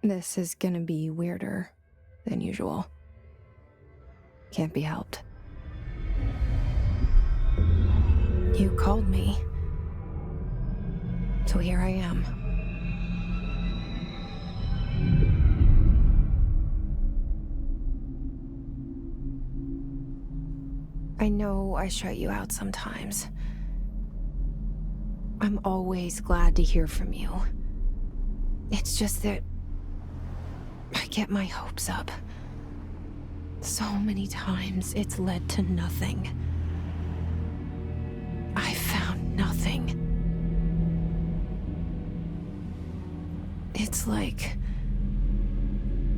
This is gonna be weirder than usual. Can't be helped. You called me. So here I am. I know I shut you out sometimes. I'm always glad to hear from you. It's just that I get my hopes up. So many times it's led to nothing. I found nothing. It's like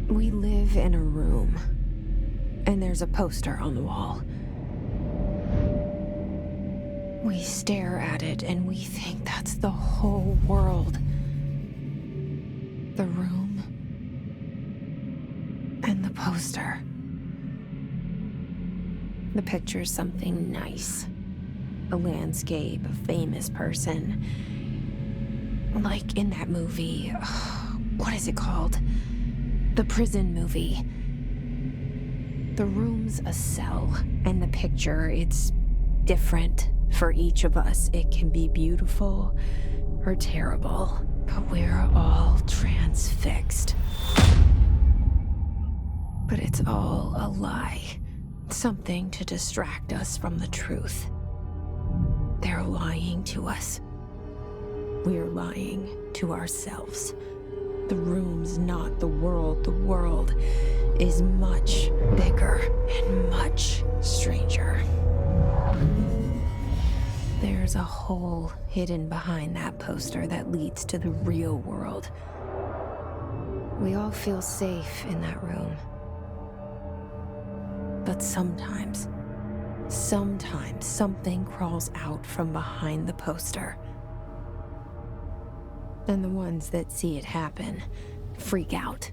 we live in a room, and there's a poster on the wall. We stare at it and we think that's the whole world. The room and the poster. The picture's something nice. A landscape, a famous person. Like in that movie, what is it called? The prison movie. The room's a cell, and the picture, it's different for each of us. It can be beautiful or terrible, but we're all transfixed. But it's all a lie. Something to distract us from the truth. They're lying to us. We're lying to ourselves. The room's not the world. The world is much bigger and much stranger. There's a hole hidden behind that poster that leads to the real world. We all feel safe in that room. But sometimes something crawls out from behind the poster. And the ones that see it happen freak out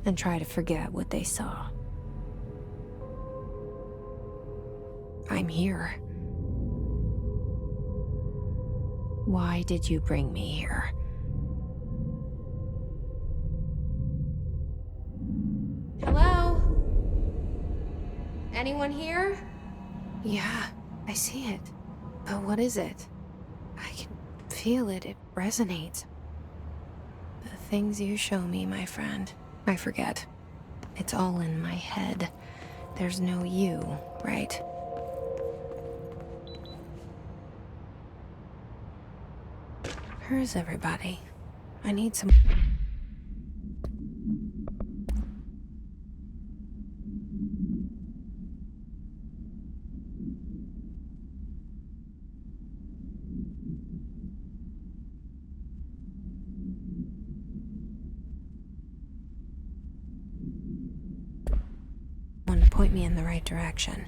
and try to forget what they saw. I'm here. Why did you bring me here? Hello? Anyone here? Yeah, I see it. But what is it? I can feel it. It resonates. The things you show me, my friend, I forget. It's all in my head. There's no you, right? Where's everybody? I need some... One to point me in the right direction.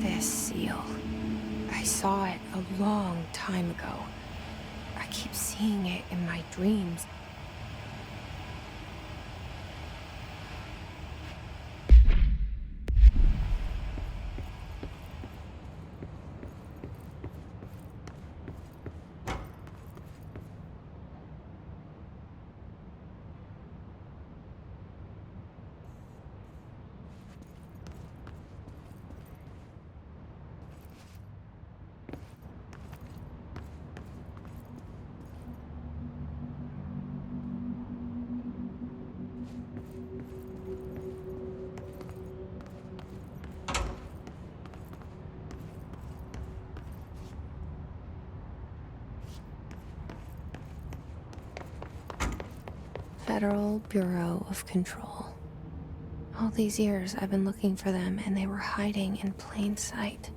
This seal. I saw it a long time ago. I keep seeing it in my dreams. Federal Bureau of Control. All these years I've been looking for them and they were hiding in plain sight.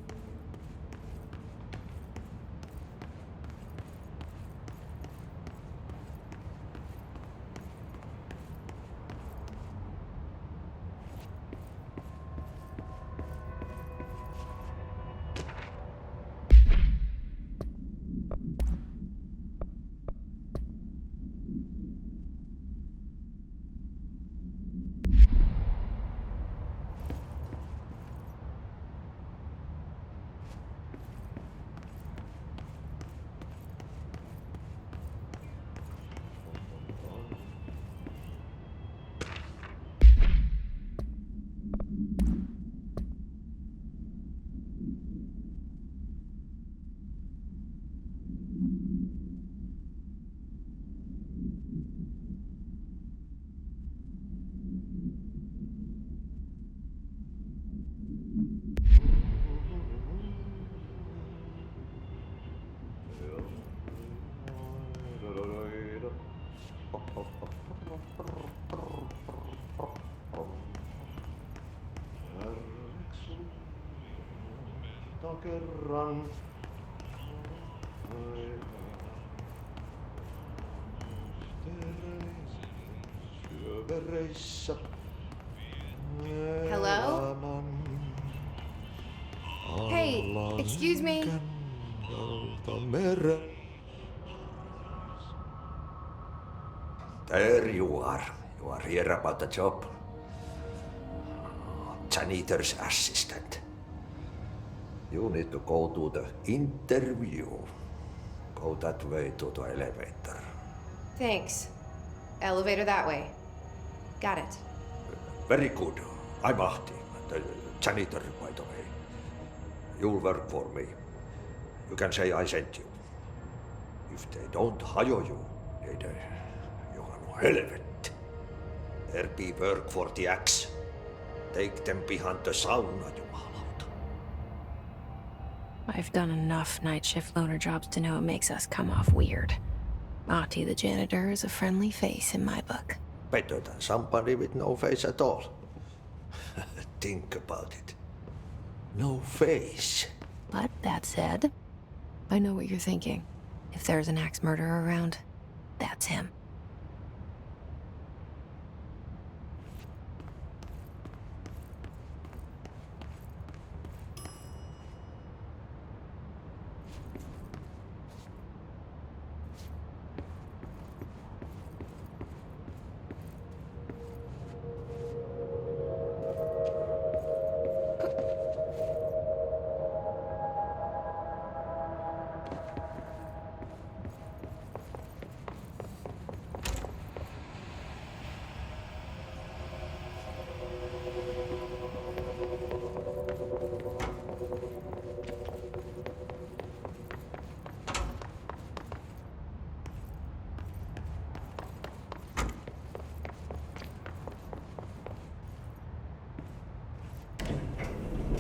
Kerran. Hello? Hey, excuse me. There you are. You are here about the job. Janitor's assistant. You need to go to the interview. Go that way to the elevator. Thanks. Elevator that way. Got it. Very good. I'm Ahti, the janitor, by the way. You'll work for me. You can say I sent you. If they don't hire you, you are no helvet. There be work for the axe. Take them behind the sauna, jumalauta. I've done enough night shift loner jobs to know it makes us come off weird. Ahti the janitor is a friendly face in my book. Better than somebody with no face at all. Think about it. No face. But that said, I know what you're thinking. If there's an axe murderer around, that's him.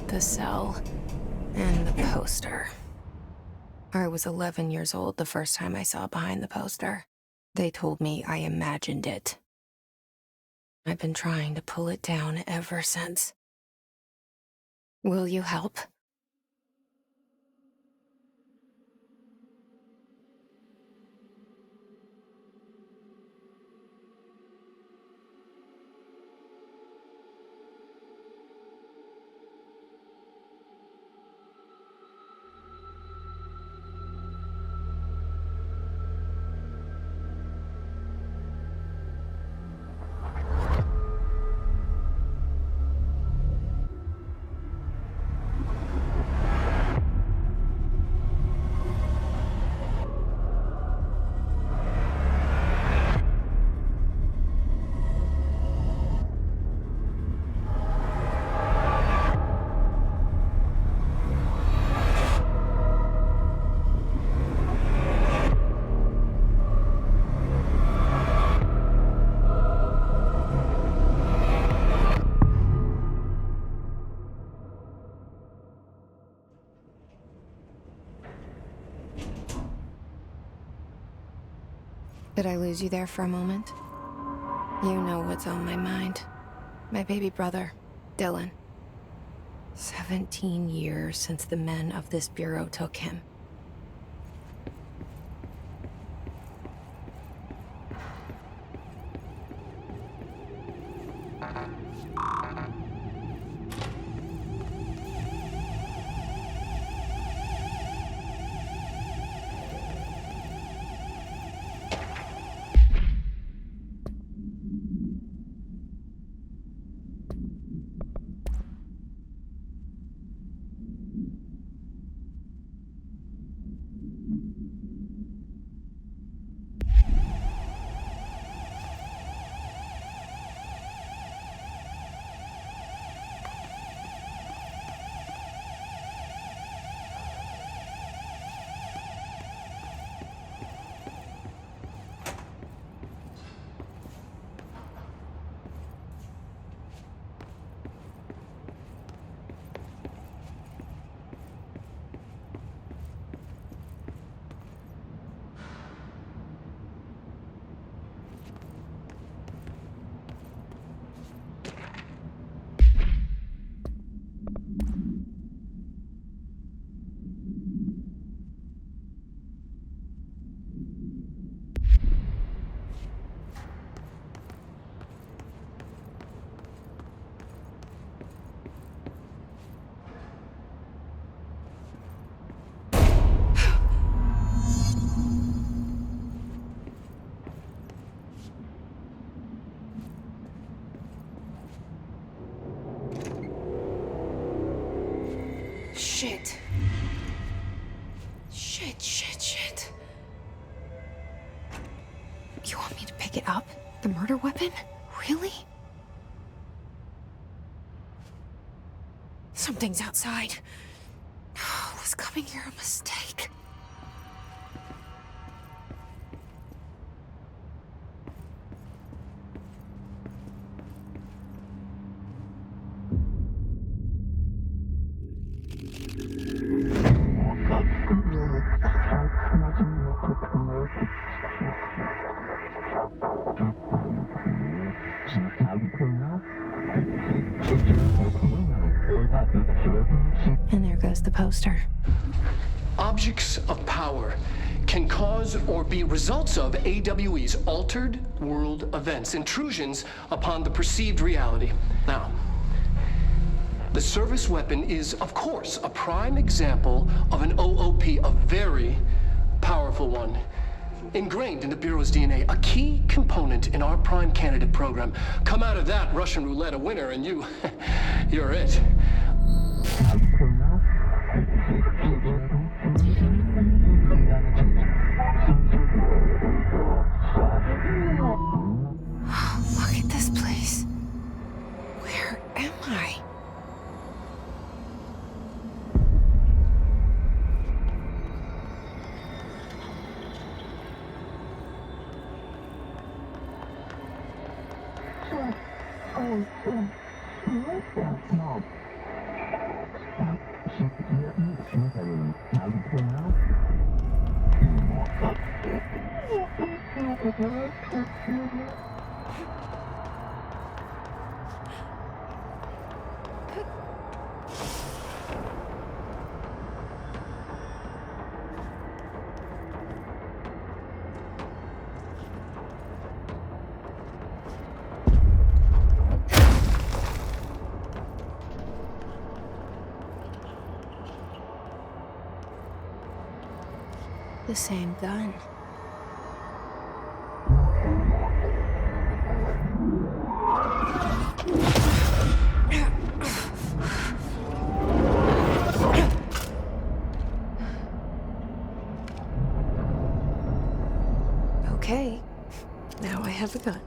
The cell and the poster. I was 11 years old the first time I saw behind the poster. They told me I imagined it. I've been trying to pull it down ever since. Will you help? Did I lose you there for a moment? You know what's on my mind. My baby brother, Dylan. 17 years since the men of this bureau took him. Shit. Shit. You want me to pick it up? The murder weapon? Really? Something's outside. Was coming here a mistake? And there goes the poster. Objects of power can cause or be results of AWE's altered world events, intrusions upon the perceived reality. Now, the service weapon is, of course, a prime example of an OOP, a very powerful one, ingrained in the Bureau's DNA, a key component in our prime candidate program. Come out of that Russian roulette a winner and you're it. Look at this place. Where am I? The same gun. Okay, now I have a gun.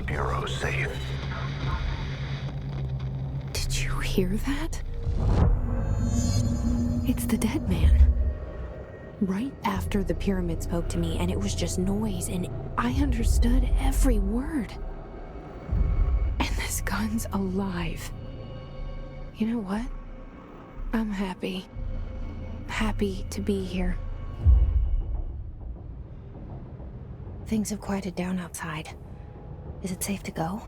Bureau safe. Did you hear that? It's the dead man. Right after the pyramid spoke to me, and it was just noise, and I understood every word. And this gun's alive. You know what? I'm happy. Happy to be here. Things have quieted down outside. Is it safe to go?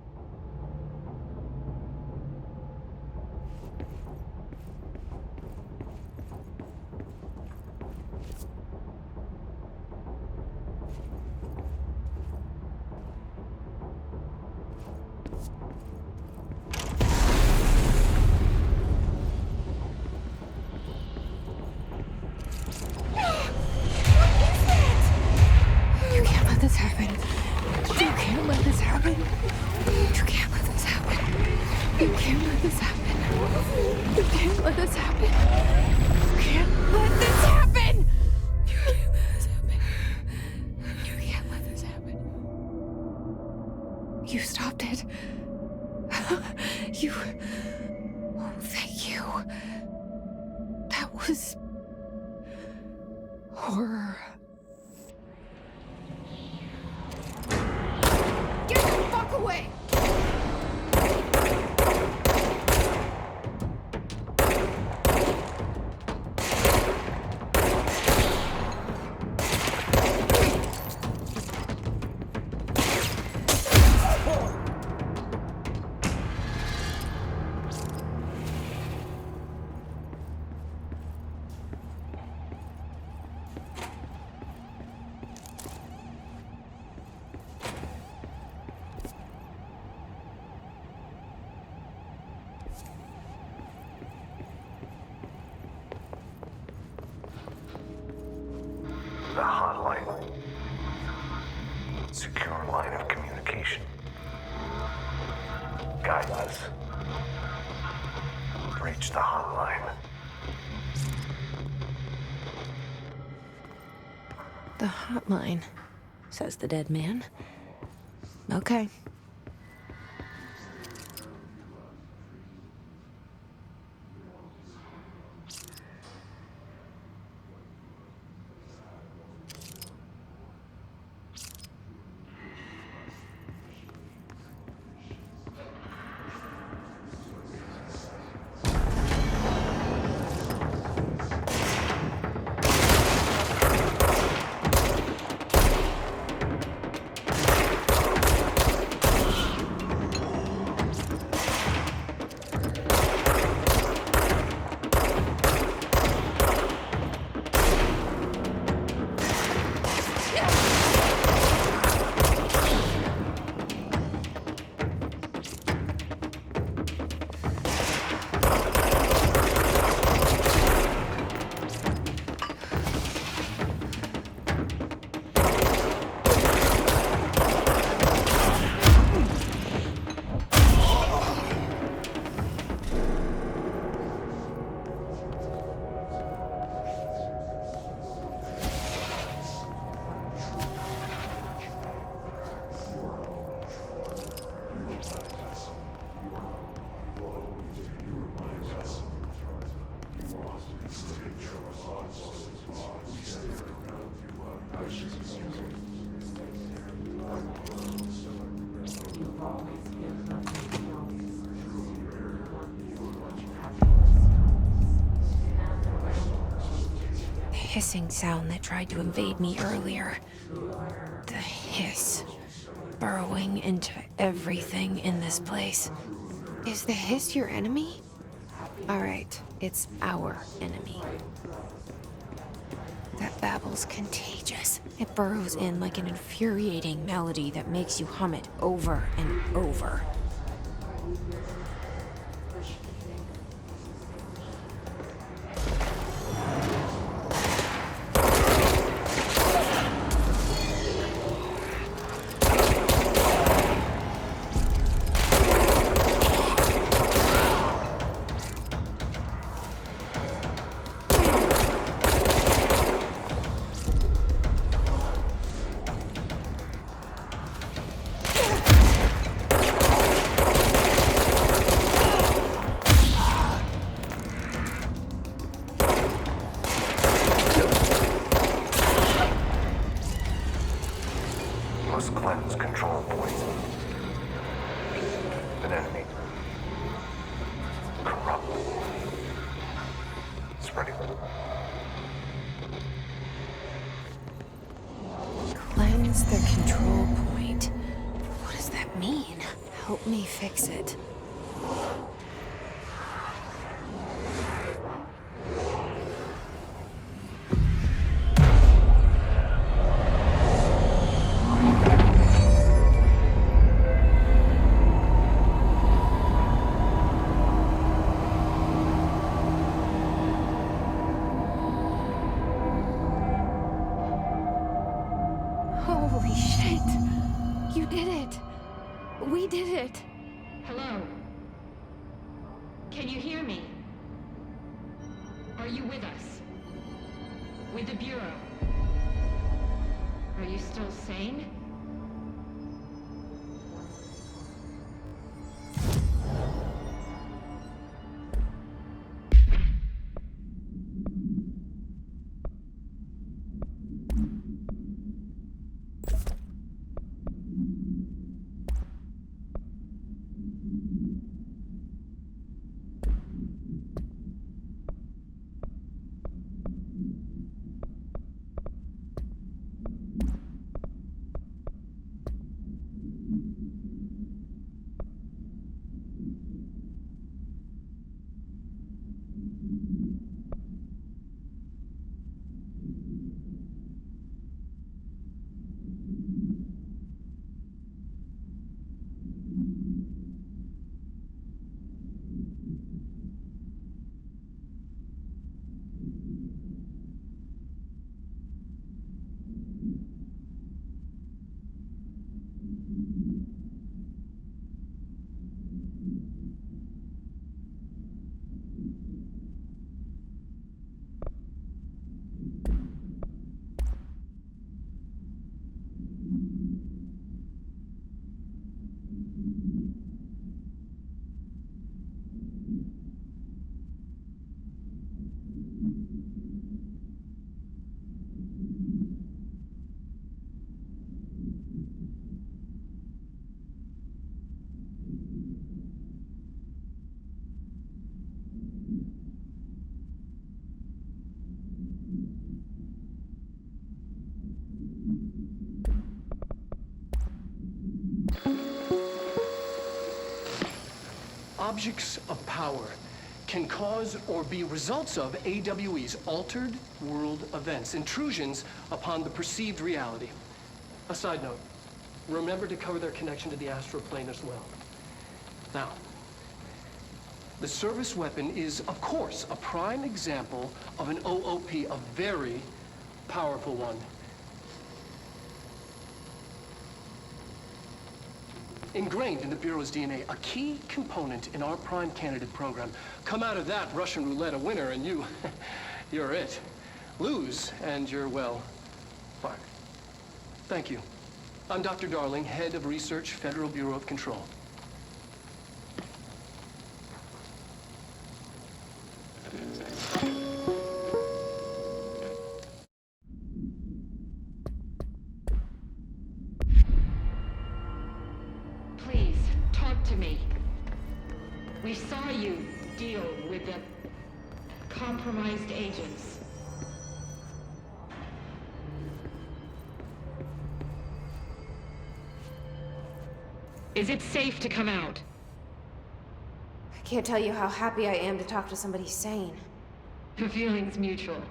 You can't let this happen. You can't let this happen. You can't let this happen. You can't let this happen. You can't let this happen. You can't let this happen. You can't let this happen. You can't let this happen. You stopped it. You. Oh, thank you. That was horror. Get the fuck away! The hotline. Secure line of communication. Guide us. Reach the hotline. The hotline, says the dead man. Okay. Hissing sound that tried to invade me earlier. The hiss burrowing into everything in this place. Is the hiss your enemy? All right, it's our enemy. That babble's contagious. It burrows in like an infuriating melody that makes you hum it over and over. must cleanse control points. An enemy. Corrupt. Spreading. Cleanse the control point. What does that mean? Help me fix it. Holy shit! You did it! We did it! Hello? Can you hear me? Are you with us? With the Bureau? Are you still sane? Objects of power can cause or be results of AWE's altered world events, intrusions upon the perceived reality. A side note, remember to cover their connection to the astral plane as well. Now, the service weapon is, of course, a prime example of an OOP, a very powerful one. Ingrained in the Bureau's DNA, a key component in our prime candidate program. Come out of that Russian roulette a winner and you're it. Lose and you're, well, fired. Thank you. I'm Dr. Darling, head of research, Federal Bureau of Control. Please, talk to me. We saw you deal with the compromised agents. Is it safe to come out? I can't tell you how happy I am to talk to somebody sane. The feeling's mutual.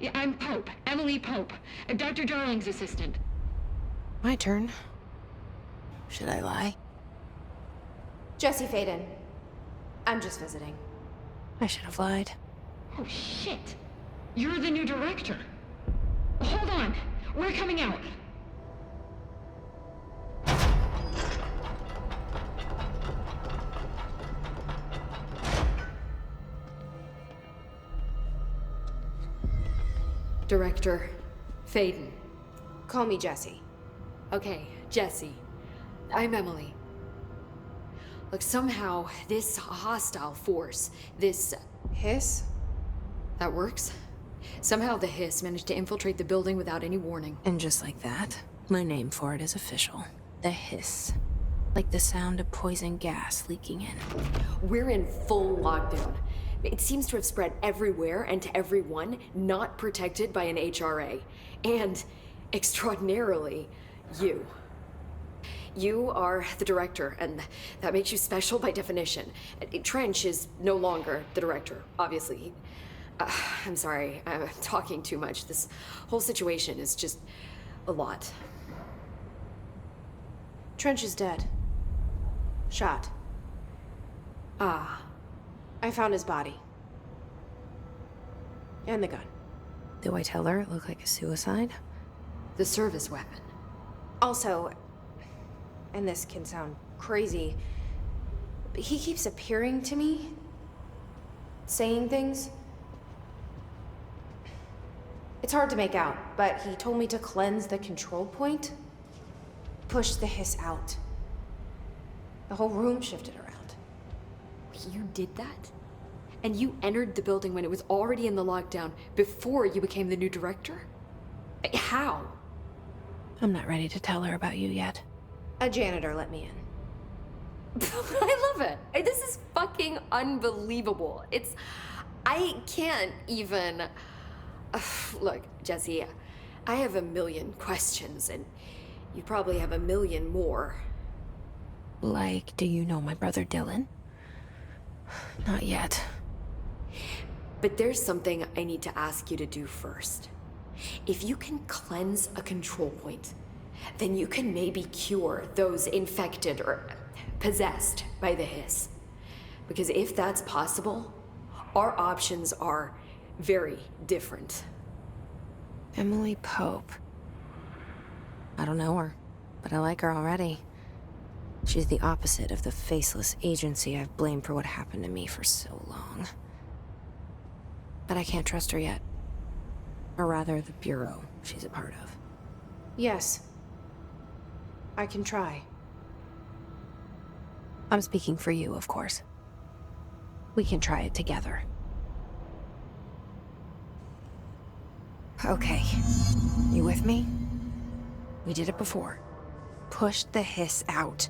Yeah, I'm Pope, Emily Pope, Dr. Darling's assistant. My turn. Should I lie? Jesse Faden. I'm just visiting. I should have lied. Oh, shit. You're the new director. Hold on. We're coming out. Director Faden. Call me Jesse. Okay, Jesse. I'm Emily. Look, somehow this hostile force, this... Hiss? that works? Somehow the hiss managed to infiltrate the building without any warning. And just like that, My name for it is official. The hiss. Like the sound of poison gas leaking in. We're in full lockdown. It seems to have spread everywhere and to everyone not protected by an HRA. And, extraordinarily, you. You are the director, and that makes you special by definition. Trench is no longer the director, obviously. I'm sorry, I'm talking too much. This whole situation is just a lot. Trench is dead. Shot. Ah. I found his body. And the gun. Do I tell her it looked like a suicide? The service weapon. Also, and this can sound crazy, but he keeps appearing to me, saying things. It's hard to make out, but he told me to cleanse the control point, push the hiss out. The whole room shifted around. You did that? And you entered the building when it was already in the lockdown before you became the new director? How? I'm not ready to tell her about you yet. A janitor let me in. I love it. This is fucking unbelievable. I can't even... Look, Jesse, I have a million questions, and you probably have a million more. Like, do you know my brother Dylan? Not yet. But there's something I need to ask you to do first. If you can cleanse a control point, then you can maybe cure those infected or possessed by the hiss. Because if that's possible, our options are very different. Emily Pope. I don't know her, but I like her already. She's the opposite of the faceless agency I've blamed for what happened to me for so long. But I can't trust her yet. Or rather, the bureau she's a part of. Yes. I can try. I'm speaking for you, of course. We can try it together. Okay. You with me? We did it before. Push the hiss out.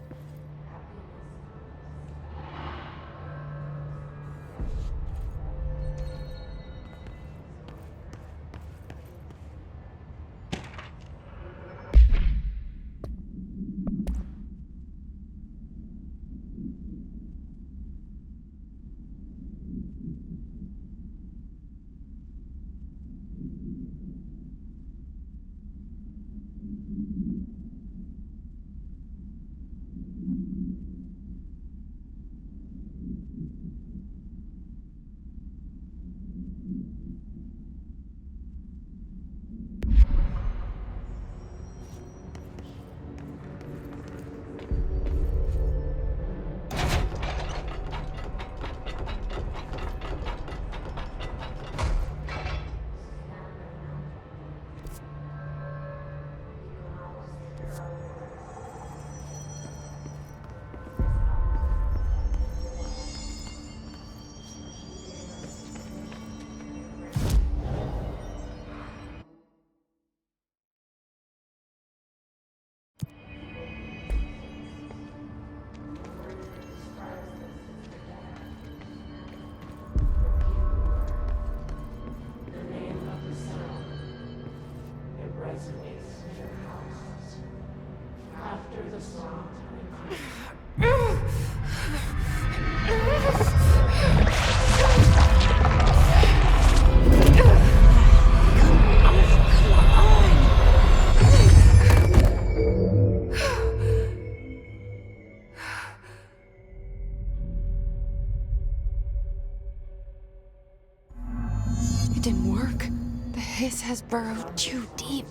It didn't work. The hiss has burrowed too deep.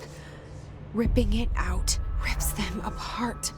Ripping it out rips them apart.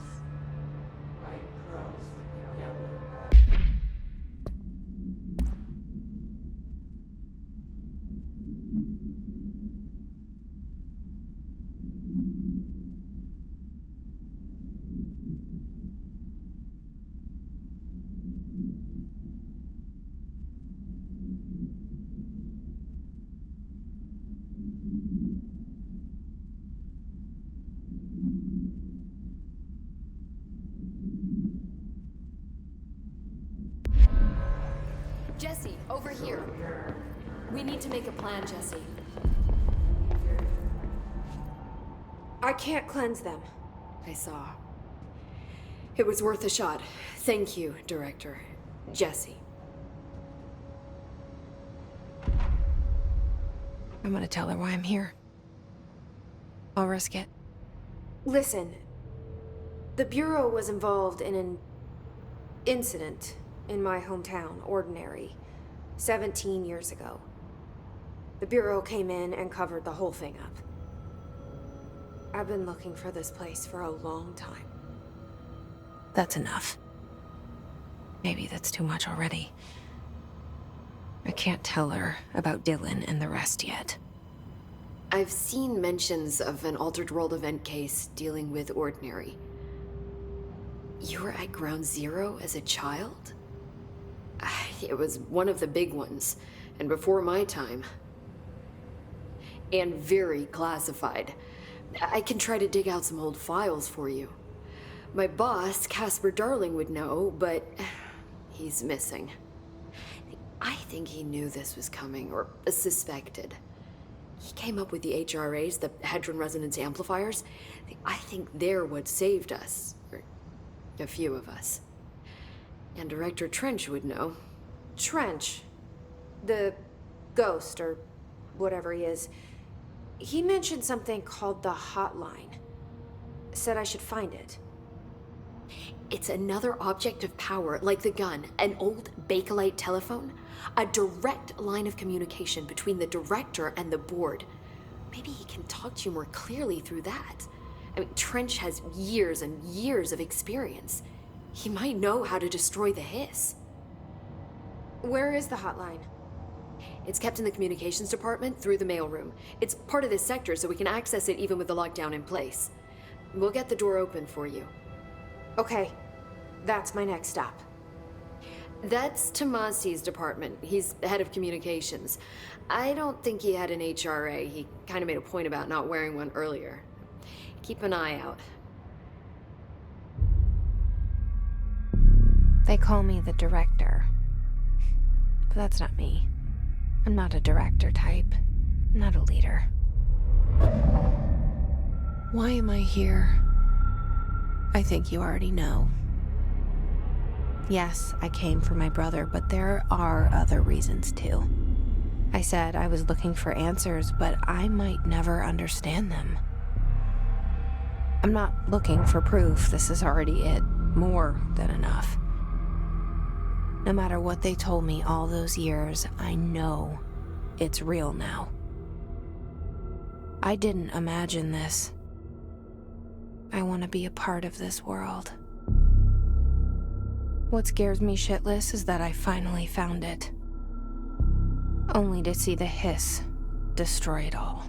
Over here. We need to make a plan, Jesse. I can't cleanse them. I saw. It was worth a shot. Thank you, Director. Jesse. I'm gonna tell her why I'm here. I'll risk it. Listen, the Bureau was involved in an incident in my hometown, Ordinary, 17 years ago. The Bureau came in and covered the whole thing up. I've been looking for this place for a long time. That's enough. Maybe that's too much already. I can't tell her about Dylan and the rest yet. I've seen mentions of an Altered World event case dealing with Ordinary. You were at Ground Zero as a child? It was one of the big ones, and before my time. And very classified. I can try to dig out some old files for you. My boss, Casper Darling, would know, but he's missing. I think he knew this was coming, or suspected. He came up with the HRAs, the Hadron Resonance Amplifiers. I think they're what saved us. Or a few of us. And Director Trench would know. Trench, the ghost, or whatever he is, he mentioned something called the Hotline. Said I should find it. It's another object of power, like the gun, an old Bakelite telephone. A direct line of communication between the director and the board. Maybe he can talk to you more clearly through that. I mean, Trench has years and years of experience. He might know how to destroy the hiss. Where is the hotline? It's kept in the communications department through the mailroom. It's part of this sector, so we can access it even with the lockdown in place. We'll get the door open for you. Okay, that's my next stop. That's Tomasi's department. He's the head of communications. I don't think he had an HRA. He kind of made a point about not wearing one earlier. Keep an eye out. They call me the director. But that's not me. I'm not a director type. I'm not a leader. Why am I here? I think you already know. Yes, I came for my brother, but there are other reasons too. I said I was looking for answers, but I might never understand them. I'm not looking for proof. This is already it. More than enough. No matter what they told me all those years, I know it's real now. I didn't imagine this. I want to be a part of this world. What scares me shitless is that I finally found it. Only to see the hiss destroy it all.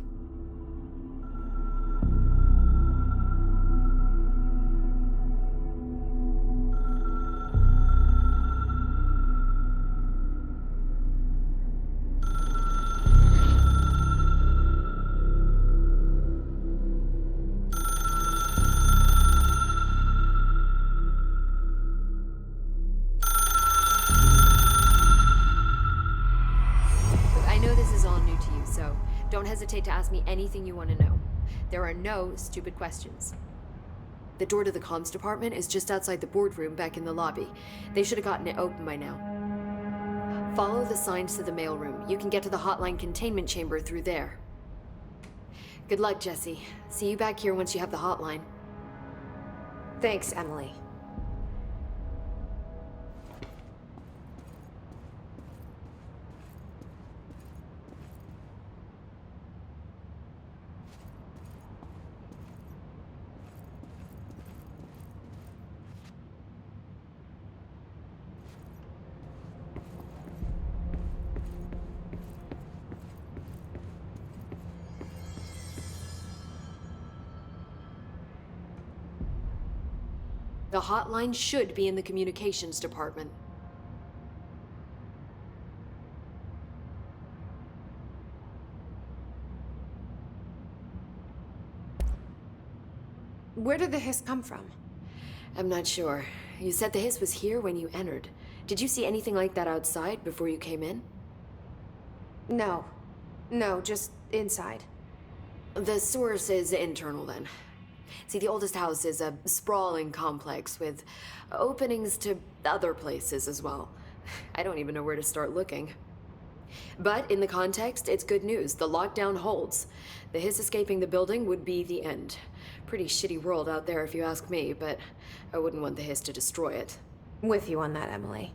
Don't hesitate to ask me anything you want to know. There are no stupid questions. The door to the comms department is just outside the boardroom back in the lobby. They should have gotten it open by now. Follow the signs to the mailroom. You can get to the hotline containment chamber through there. Good luck, Jesse. See you back here once you have the hotline. Thanks, Emily. The hotline should be in the communications department. Where did the hiss come from? I'm not sure. You said the hiss was here when you entered. Did you see anything like that outside before you came in? No. No, just inside. The source is internal then. See, the oldest house is a sprawling complex with openings to other places as well. I don't even know where to start looking. But in the context, it's good news. The lockdown holds. The hiss escaping the building would be the end. Pretty shitty world out there if you ask me, but I wouldn't want the hiss to destroy it. With you on that, Emily.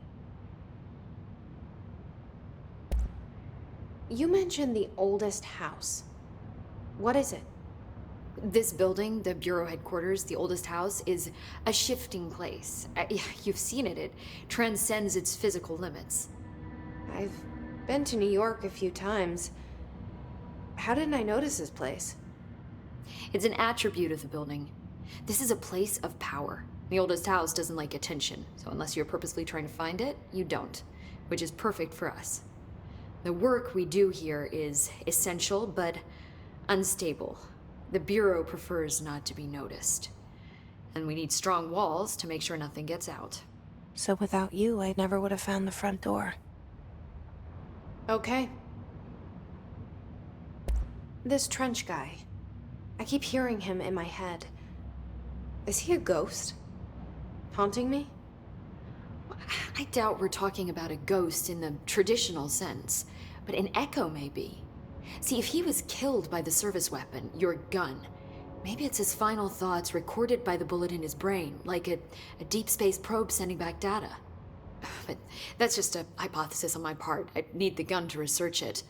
You mentioned the oldest house. What is it? This building, the Bureau headquarters, the oldest house, is a shifting place. You've seen it. It transcends its physical limits. I've been to New York a few times. How didn't I notice this place? It's an attribute of the building. This is a place of power. The oldest house doesn't like attention, so unless you're purposely trying to find it, you don't, which is perfect for us. The work we do here is essential, but unstable. The Bureau prefers not to be noticed. And we need strong walls to make sure nothing gets out. So without you, I never would have found the front door. Okay. This trench guy. I keep hearing him in my head. Is he a ghost? Haunting me? I doubt we're talking about a ghost in the traditional sense, but an echo maybe. See, if he was killed by the service weapon, your gun, maybe it's his final thoughts recorded by the bullet in his brain, like a deep space probe sending back data. But that's just a hypothesis on my part. I'd need the gun to research it.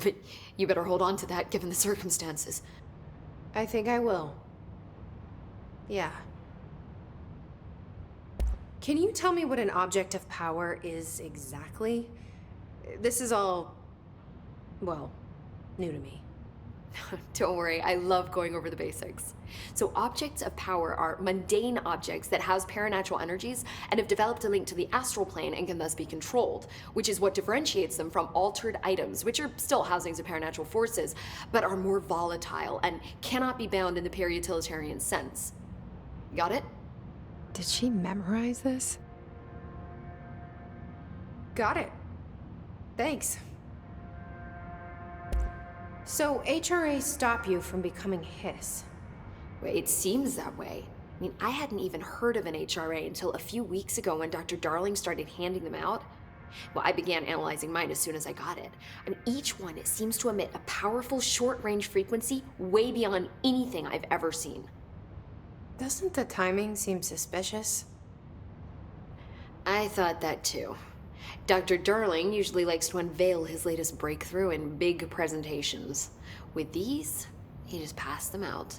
But you better hold on to that given the circumstances. I think I will. Yeah. Can you tell me what an object of power is exactly? This is all, well, new to me. Don't worry, I love going over the basics. So objects of power are mundane objects that house paranatural energies and have developed a link to the astral plane and can thus be controlled, which is what differentiates them from altered items, which are still housings of paranatural forces, but are more volatile and cannot be bound in the peri-utilitarian sense. Got it? Did she memorize this? Got it. Thanks. So HRA stop you from becoming hiss? It seems that way. I mean, I hadn't even heard of an HRA until a few weeks ago when Dr. Darling started handing them out. Well, I began analyzing mine as soon as I got it. I mean, each one seems to emit a powerful short-range frequency way beyond anything I've ever seen. Doesn't the timing seem suspicious? I thought that too. Dr. Darling usually likes to unveil his latest breakthrough in big presentations. With these, he just passed them out.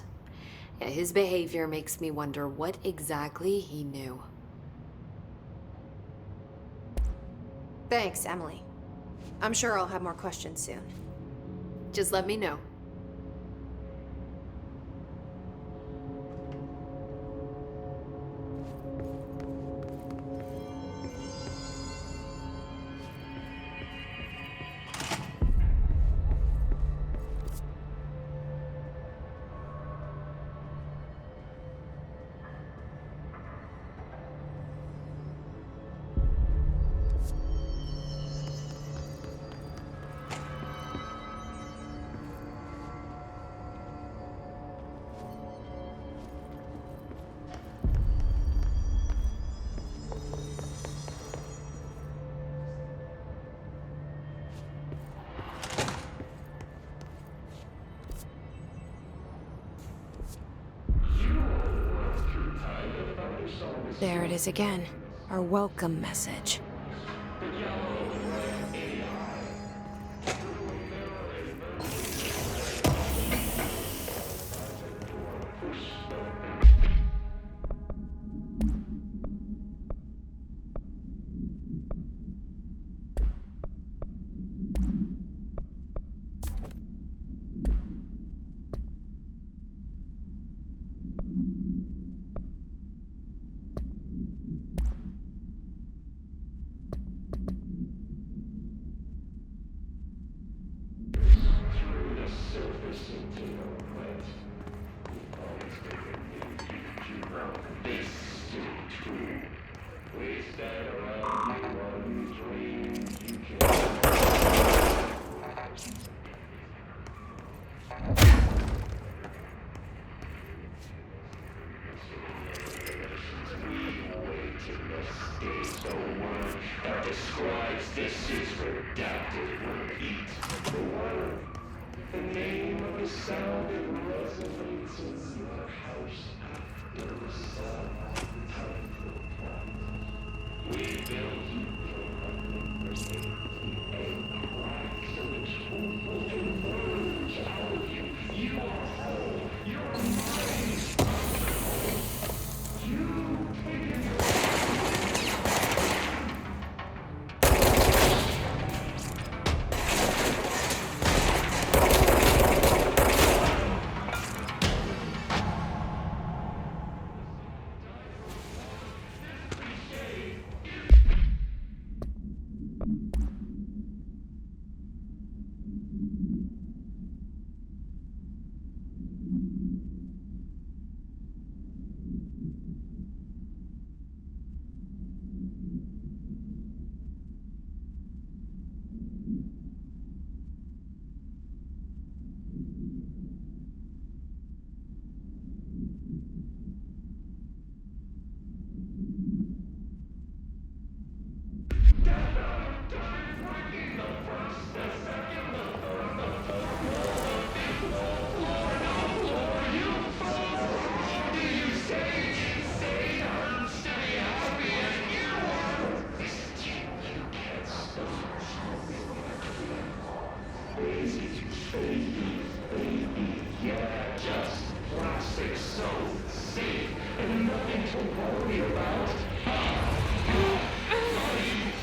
Yeah, his behavior makes me wonder what exactly he knew. Thanks, Emily. I'm sure I'll have more questions soon. Just let me know. There it is again. Our welcome message.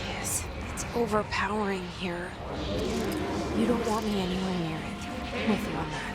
Yes, it's overpowering here. You don't want me anywhere near it. I'm with you on that.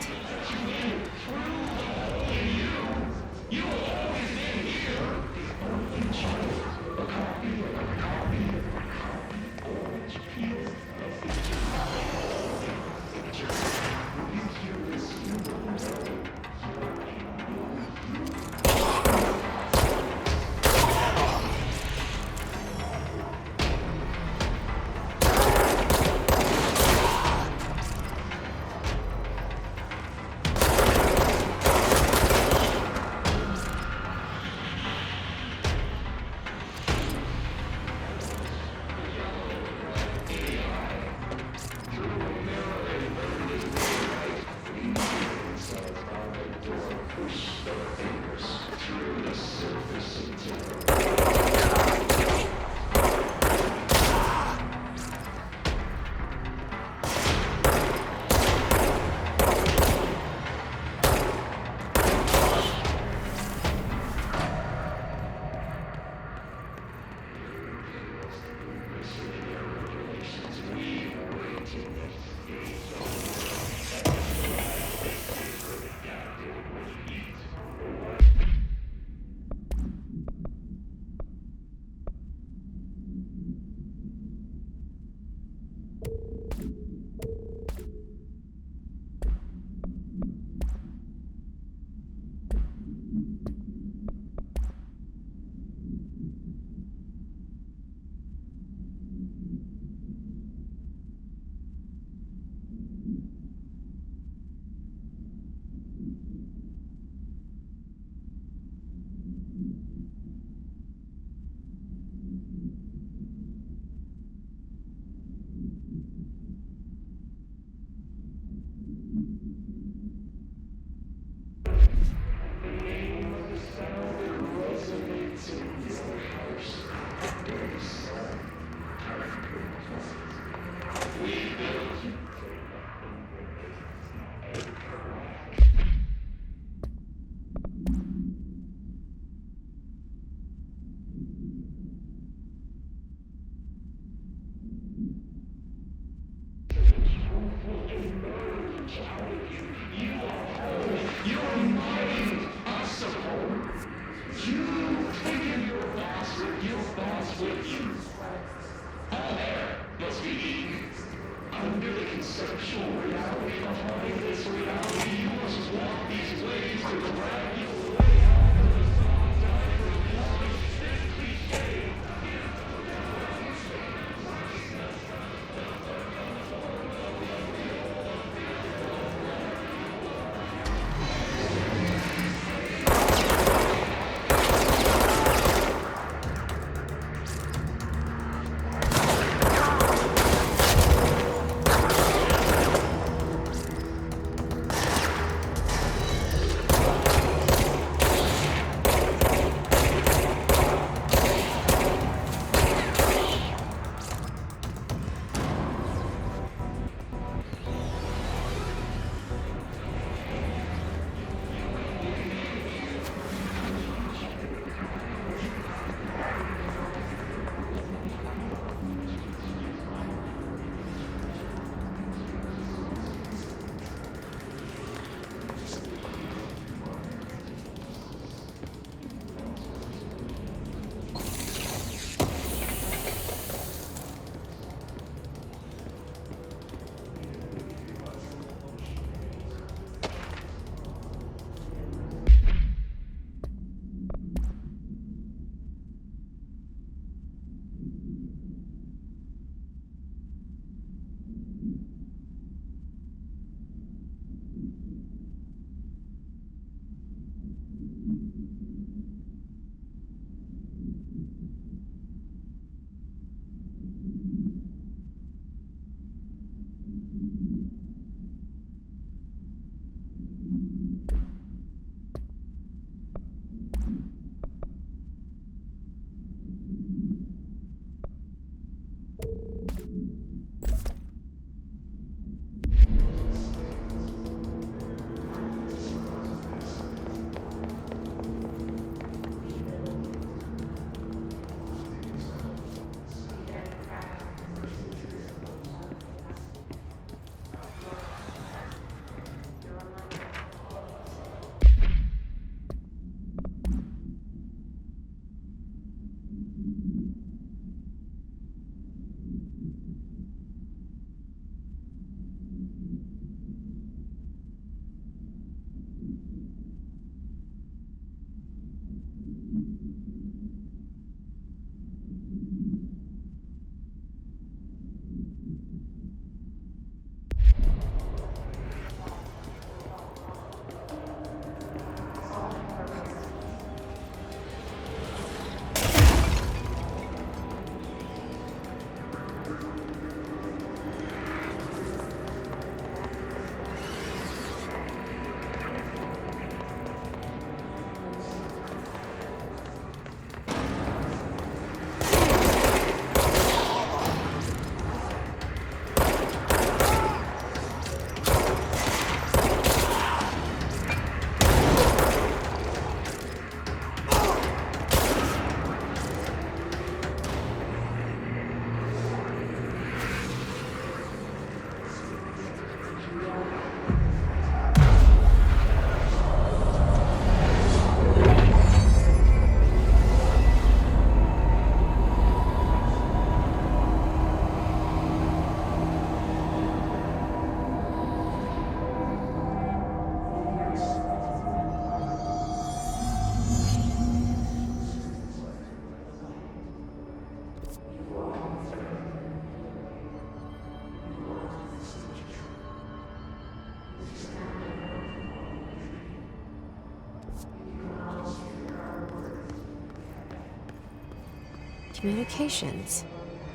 Communications.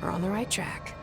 We're on the right track.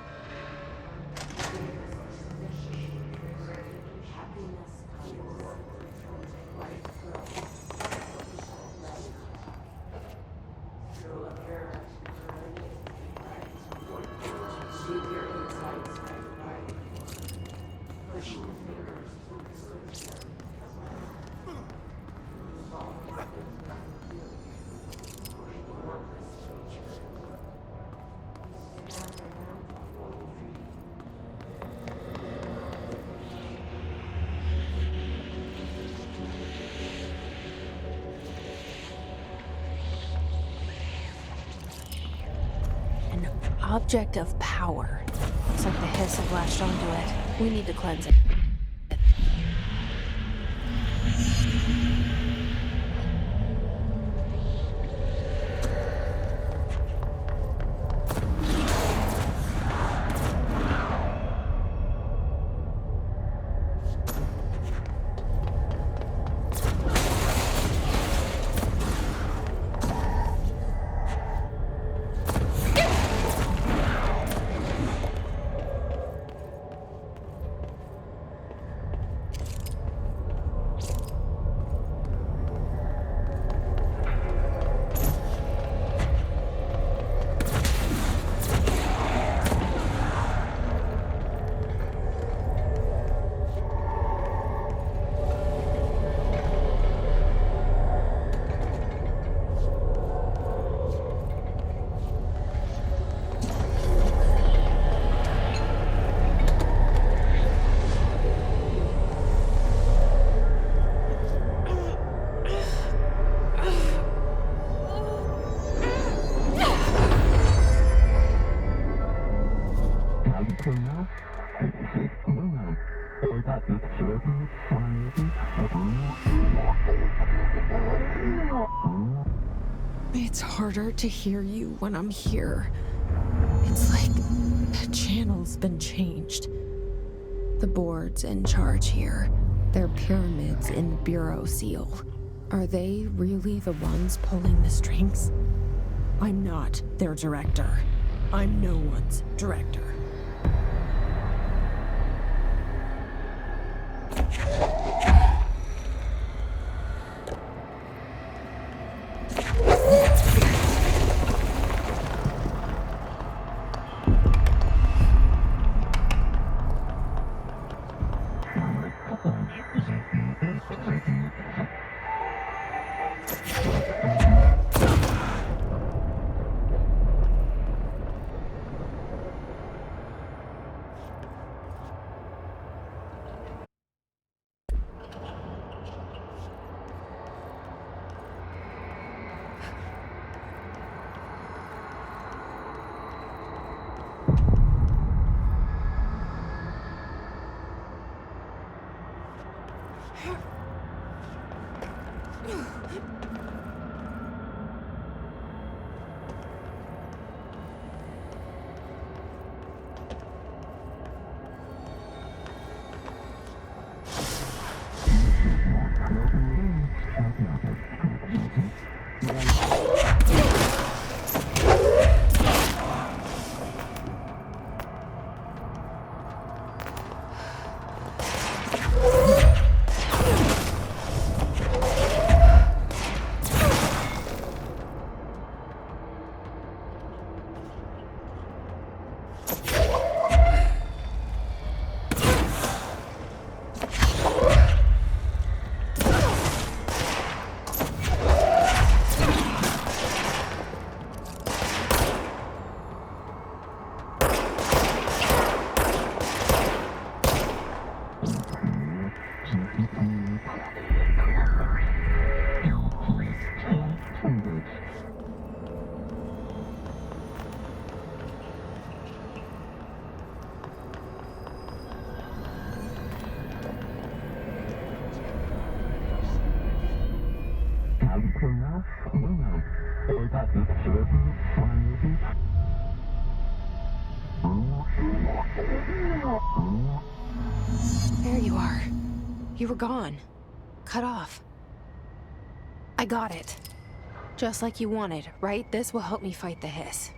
Object of power. Looks like the hiss have latched onto it. We need to cleanse it. It's harder to hear you when I'm here. It's like the channel's been changed. The board's in charge here. They're pyramids in the Bureau seal. Are they really the ones pulling the strings? I'm not their director. I'm no one's director. There you are. You were gone. Cut off. I got it. Just like you wanted, right? This will help me fight the hiss.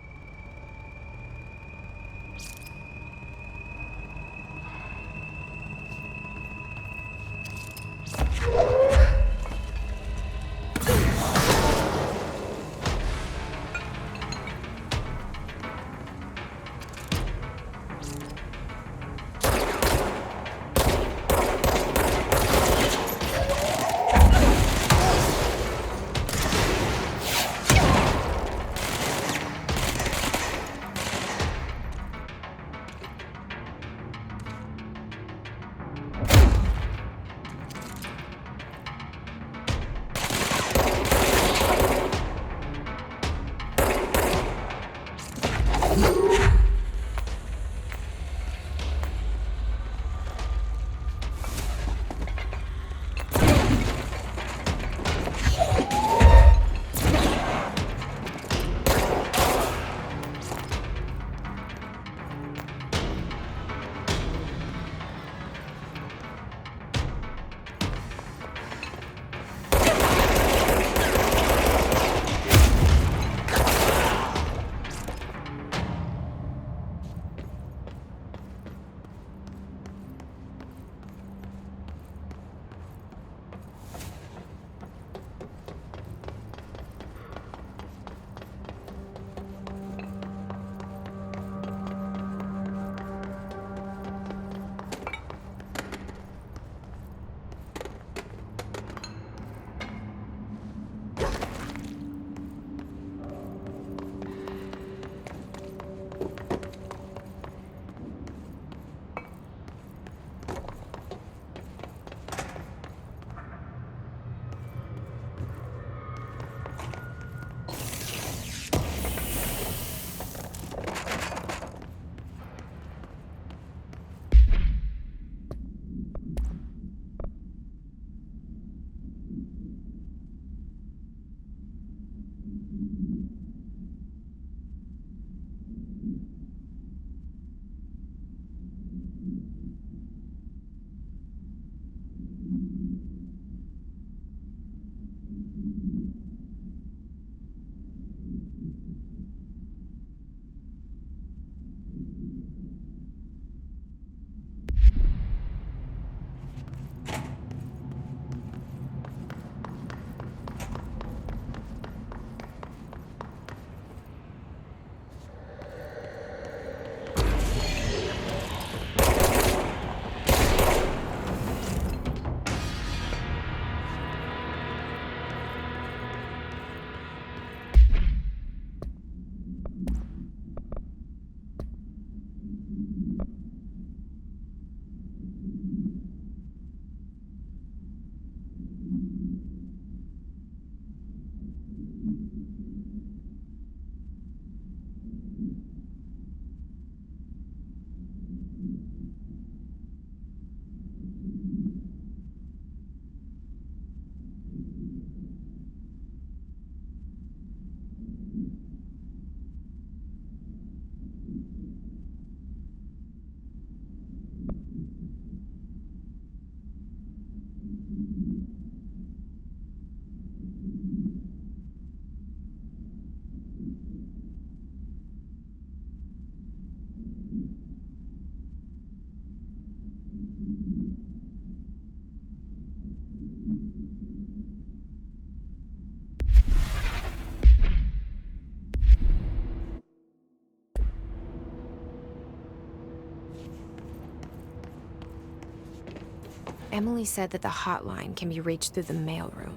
Emily said that the hotline can be reached through the mailroom.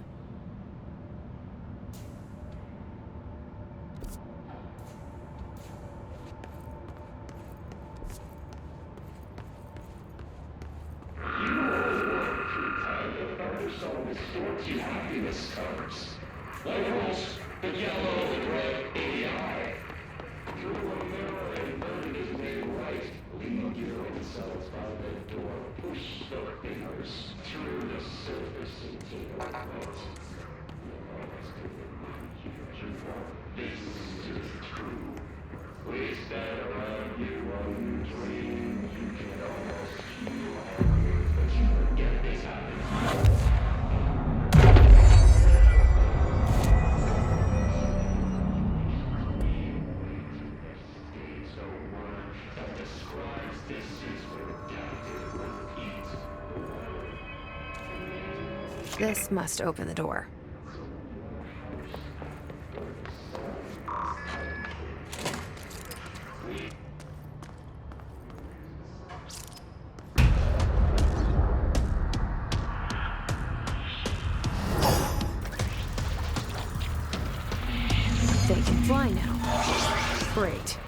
This must open the door. They can fly now. Great.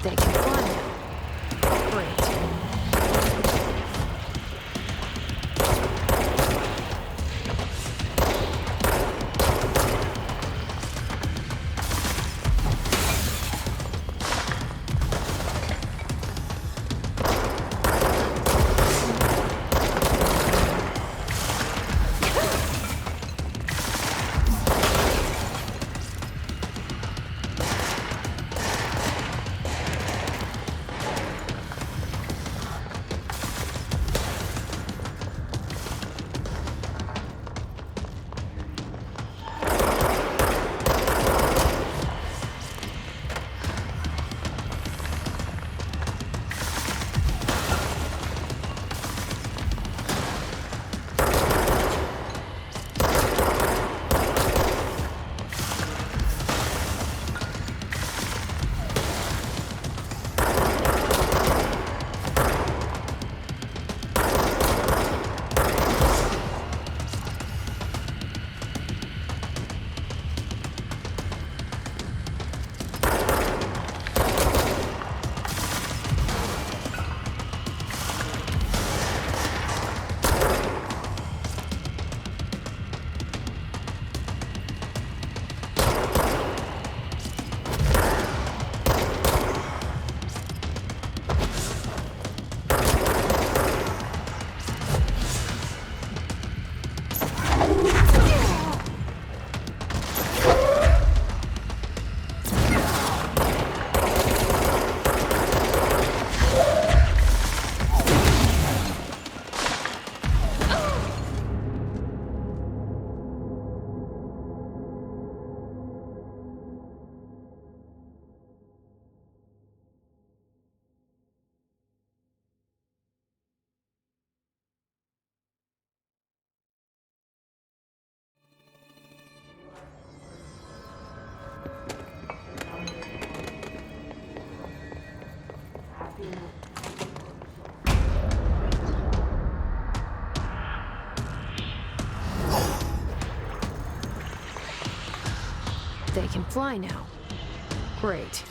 They can fly now. Great. They can fly now. Great.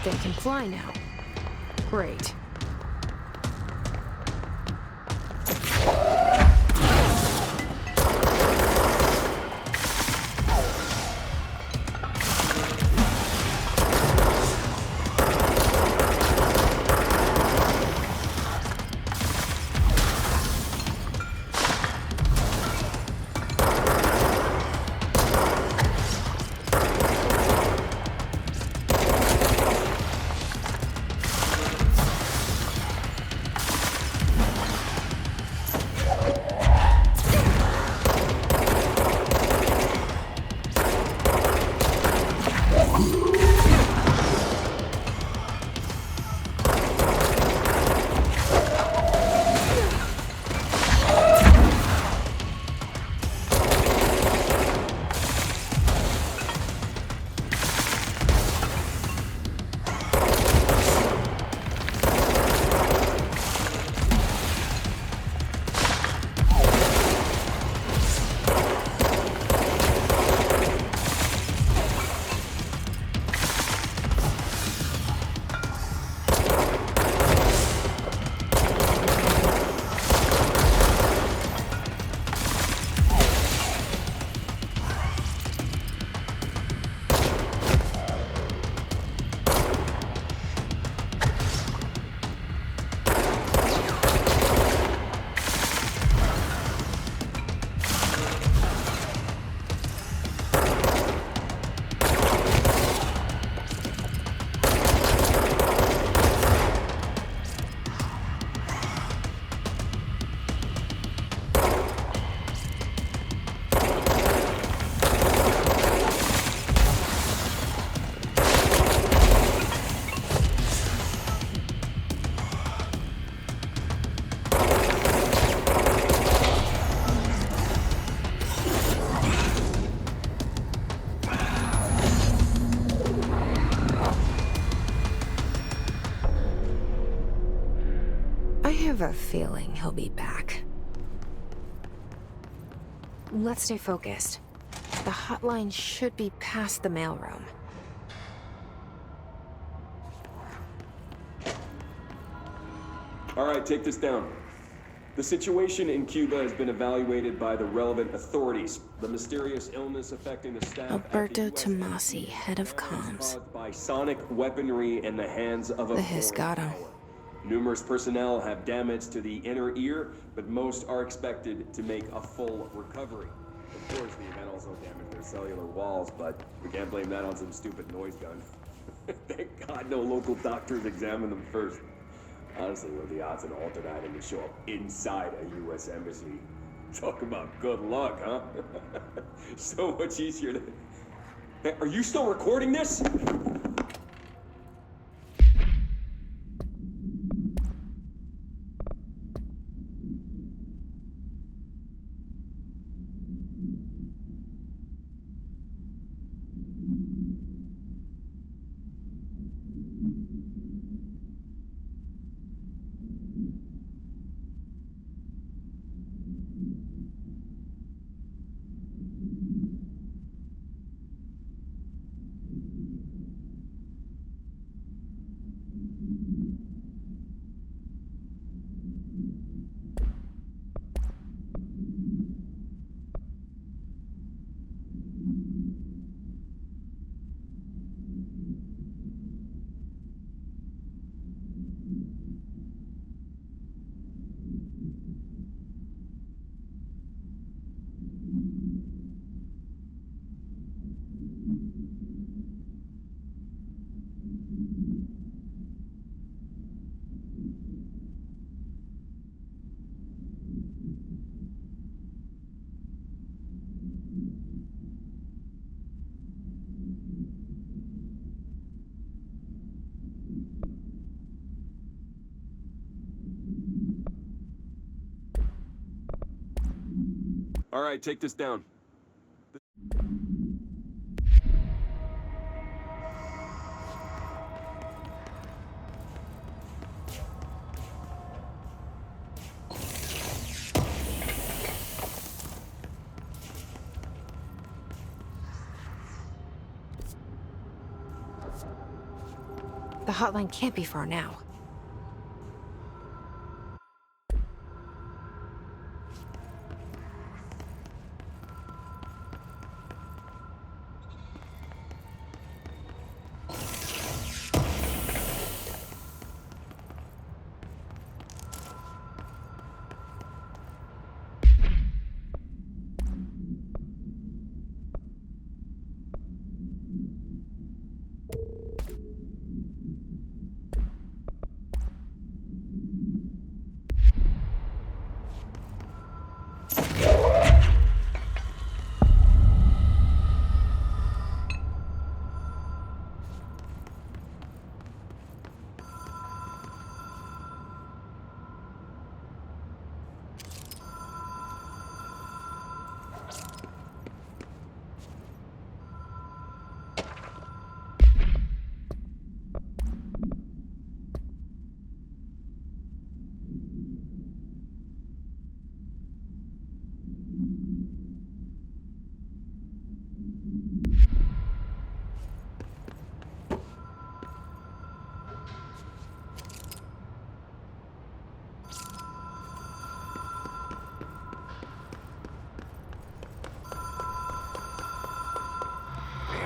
They can fly now. Great. I have a feeling he'll be back. Let's stay focused. The hotline should be past the mailroom. All right, take this down. The situation in Cuba has been evaluated by the relevant authorities. The mysterious illness affecting the staff Alberto at the US Tomasi, head of comms. caused by sonic weaponry in the hands of a The hiss foreign got him. power. Numerous personnel have damage to the inner ear, but most are expected to make a full recovery. Of course, the event also damaged their cellular walls, but we can't blame that on some stupid noise gun. Thank God no local doctors examined them first. Honestly, what are the odds an alternate item would show up inside a U.S. embassy? Talk about good luck, huh? So much easier to... Hey, are you still recording this? All right, take this down. The hotline can't be far now.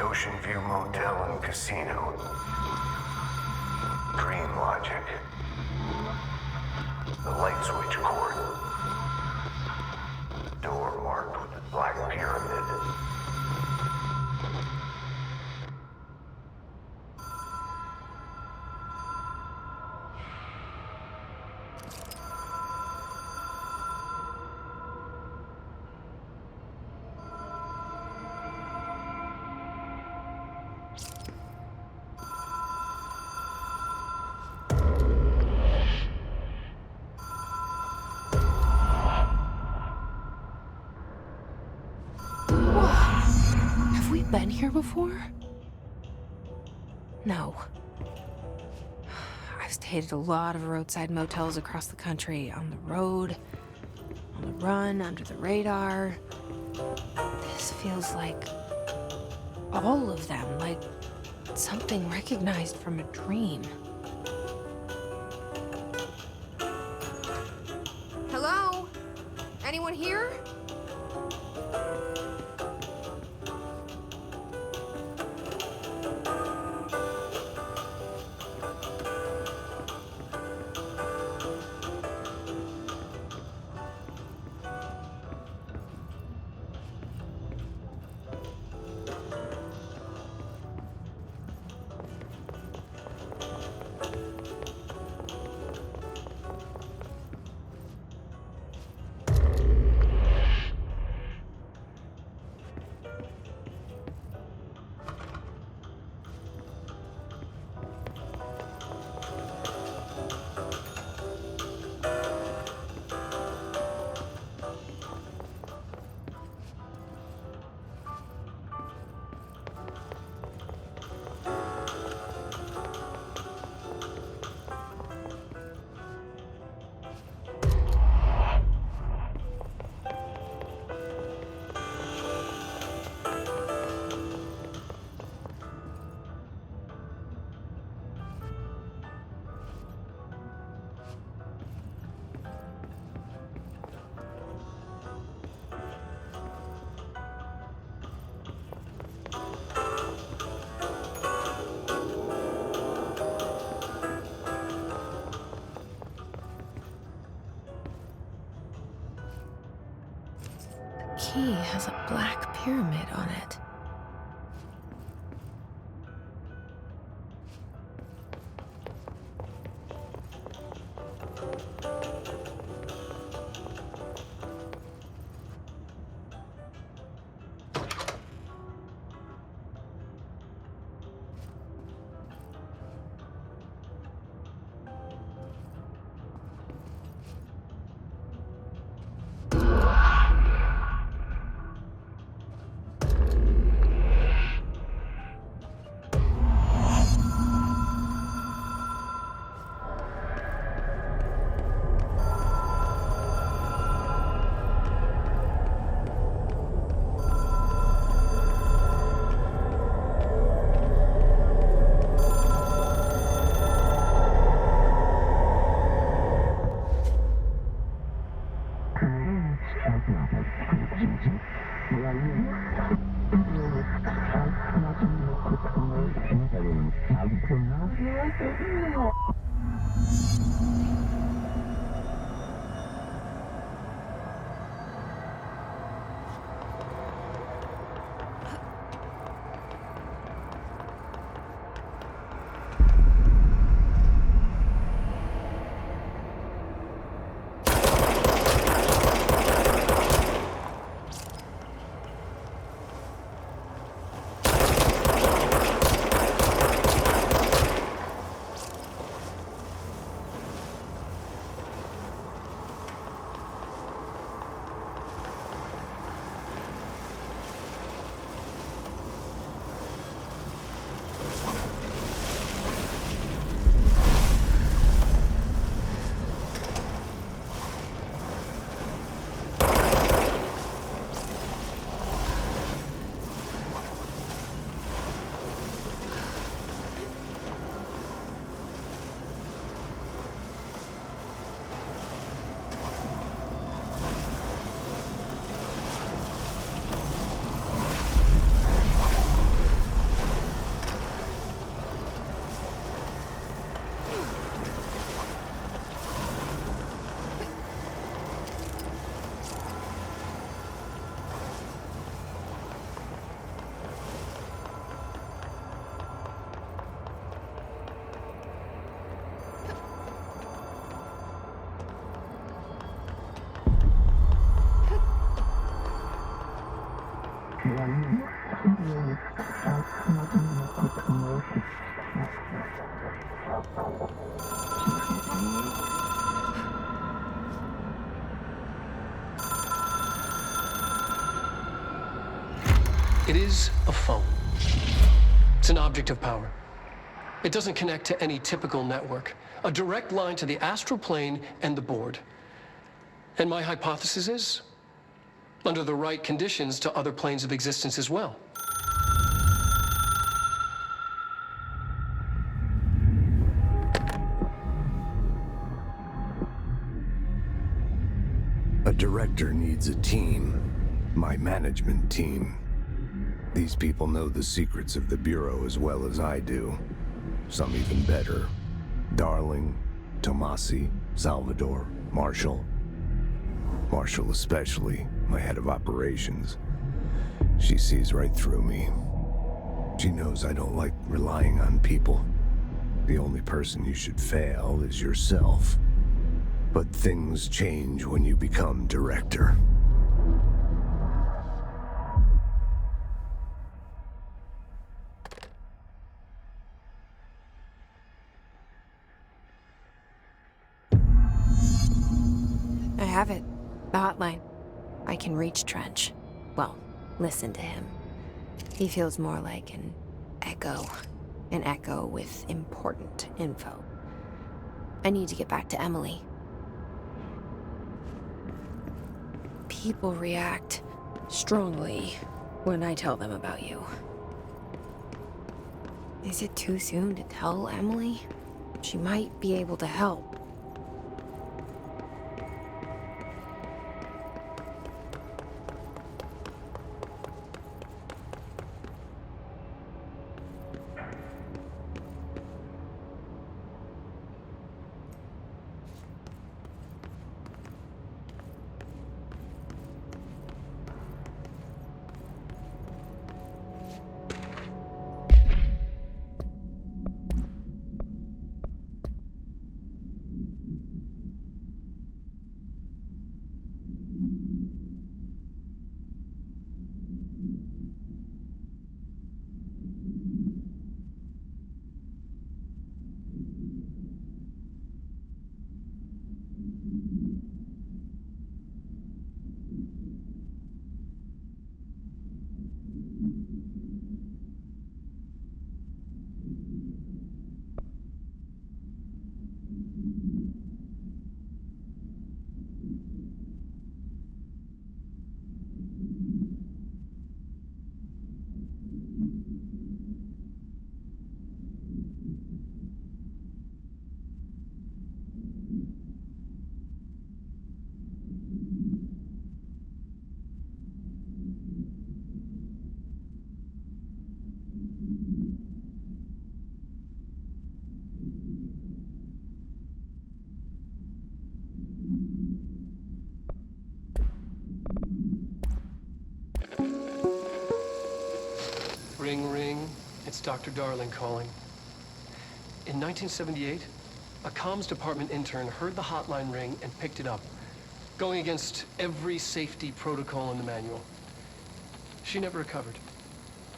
Ocean View Motel and Casino. Dream Logic. The light switch cord. Door marked with the Black Pyramid. Been here before? No. I've stayed at a lot of roadside motels across the country, on the road, on the run, under the radar. This feels like all of them, like something recognized from a dream. Hello? Anyone here? Key has a black pyramid on it. It is a phone. It's an object of power. It doesn't connect to any typical network. A direct line to the astral plane and the board. And my hypothesis is, under the right conditions, to other planes of existence as well. A director needs a team. My management team. These people know the secrets of the Bureau as well as I do. Some even better. Darling, Tomasi, Salvador, Marshall. Marshall especially, my head of operations. She sees right through me. She knows I don't like relying on people. The only person you should fail is yourself. But things change when you become director. I have it. The hotline. I can reach Trench. Well, listen to him. He feels more like an echo. An echo with important info. I need to get back to Emily. People react strongly when I tell them about you. Is it too soon to tell Emily? She might be able to help. It's Dr. Darling calling. In 1978, a comms department intern heard the hotline ring and picked it up, going against every safety protocol in the manual. She never recovered.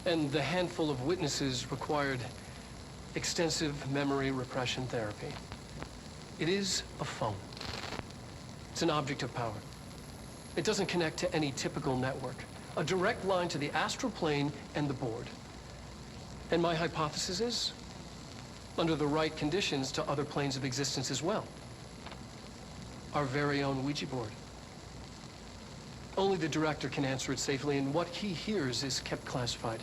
And the handful of witnesses required extensive memory repression therapy. It is a phone. It's an object of power. It doesn't connect to any typical network. A direct line to the astral plane and the board. And my hypothesis is, under the right conditions, to other planes of existence as well. Our very own Ouija board. Only the director can answer it safely, and what he hears is kept classified.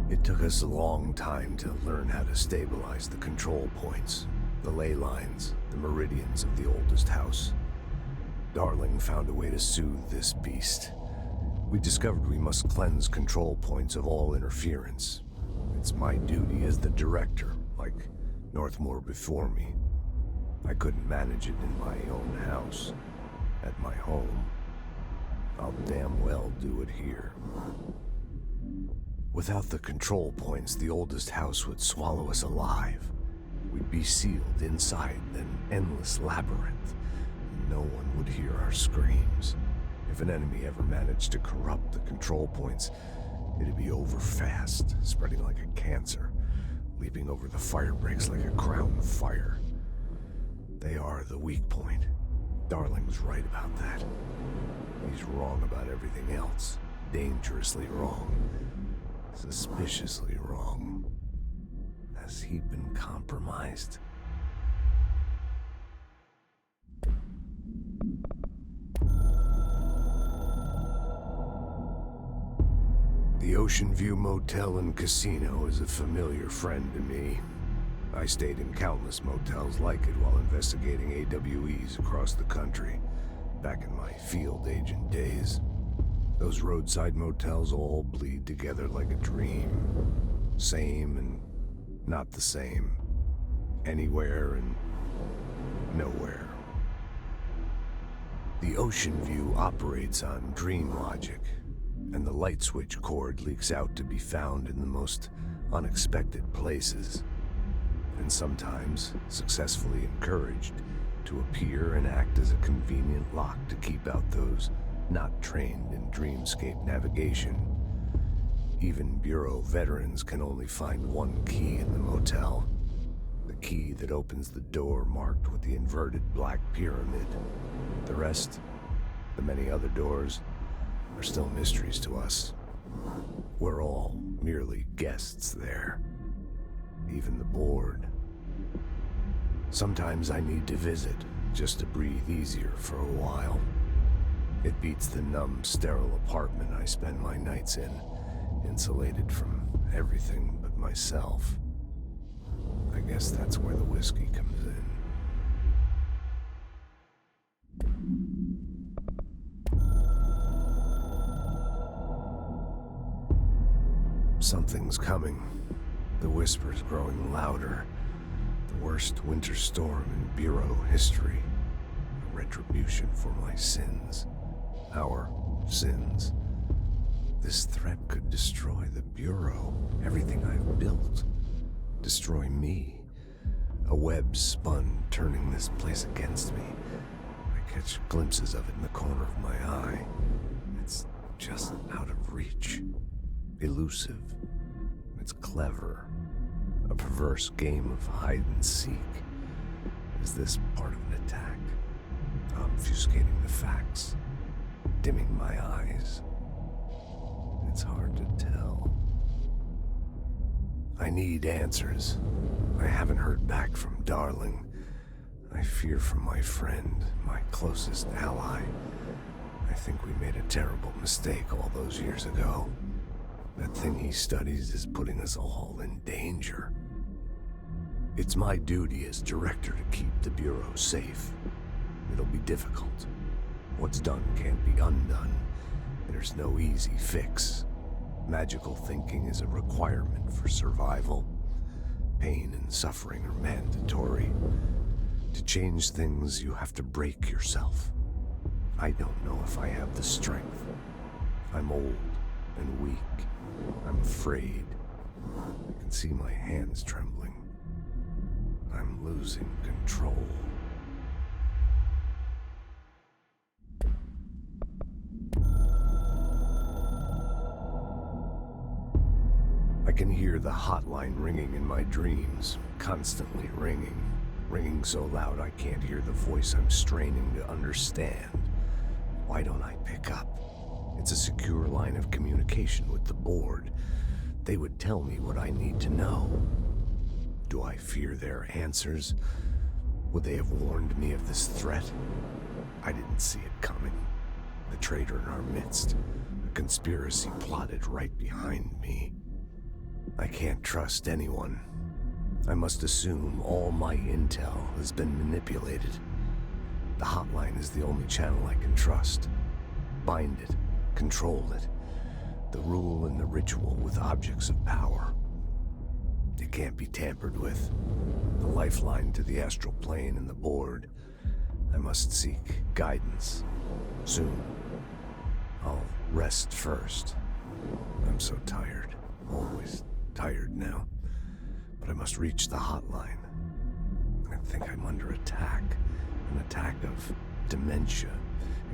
It took us a long time to learn how to stabilize the control points, the ley lines, the meridians of the oldest house. Darling found a way to soothe this beast. We discovered we must cleanse control points of all interference. It's my duty as the director, like Northmore before me. I couldn't manage it in my own house, at my home. I'll damn well do it here. Without the control points, the oldest house would swallow us alive. We'd be sealed inside an endless labyrinth. No one would hear our screams. If an enemy ever managed to corrupt the control points, it'd be over fast, spreading like a cancer, leaping over the fire breaks like a crown of fire. They are the weak point. Darling's right about that. He's wrong about everything else. Dangerously wrong. Suspiciously wrong. Has he been compromised? The Ocean View Motel and Casino is a familiar friend to me. I stayed in countless motels like it while investigating AWEs across the country, back in my field agent days. Those roadside motels all bleed together like a dream. Same and not the same. Anywhere and nowhere. The Ocean View operates on dream logic, and the light switch cord leaks out to be found in the most unexpected places, and sometimes successfully encouraged to appear and act as a convenient lock to keep out those not trained in dreamscape navigation. Even Bureau veterans can only find one key in the motel. The key that opens the door marked with the inverted black pyramid. The rest, the many other doors, are still mysteries to us. We're all merely guests there. Even the board. Sometimes I need to visit, just to breathe easier for a while. It beats the numb, sterile apartment I spend my nights in, insulated from everything but myself. I guess that's where the whiskey comes in. Something's coming. The whispers growing louder. The worst winter storm in Bureau history. A retribution for my sins. Our sins. This threat could destroy the Bureau, everything I've built. Destroy me. A web spun, turning this place against me. I catch glimpses of it in the corner of my eye. It's just out of reach. Elusive. It's clever. A perverse game of hide and seek. Is this part of an attack? Obfuscating the facts. Dimming my eyes. It's hard to tell. I need answers. I haven't heard back from Darling. I fear for my friend, my closest ally. I think we made a terrible mistake all those years ago. That thing he studies is putting us all in danger. It's my duty as director to keep the Bureau safe. It'll be difficult. What's done can't be undone, There's no easy fix. Magical thinking is a requirement for survival. Pain and suffering are mandatory. To change things, you have to break yourself. I don't know if I have the strength. I'm old and weak. I'm afraid. I can see my hands trembling. I'm losing control. I can hear the hotline ringing in my dreams, constantly ringing. Ringing so loud I can't hear the voice I'm straining to understand. Why don't I pick up? It's a secure line of communication with the board. They would tell me what I need to know. Do I fear their answers? Would they have warned me of this threat? I didn't see it coming. The traitor in our midst. A conspiracy plotted right behind me. I can't trust anyone. I must assume all my intel has been manipulated. The hotline is the only channel I can trust. Bind it, control it. The rule and the ritual with objects of power. It can't be tampered with. The lifeline to the astral plane and the board. I must seek guidance. Soon. I'll rest first. I'm so tired. Always tired now. But I must reach the hotline. I think I'm under attack. An attack of dementia,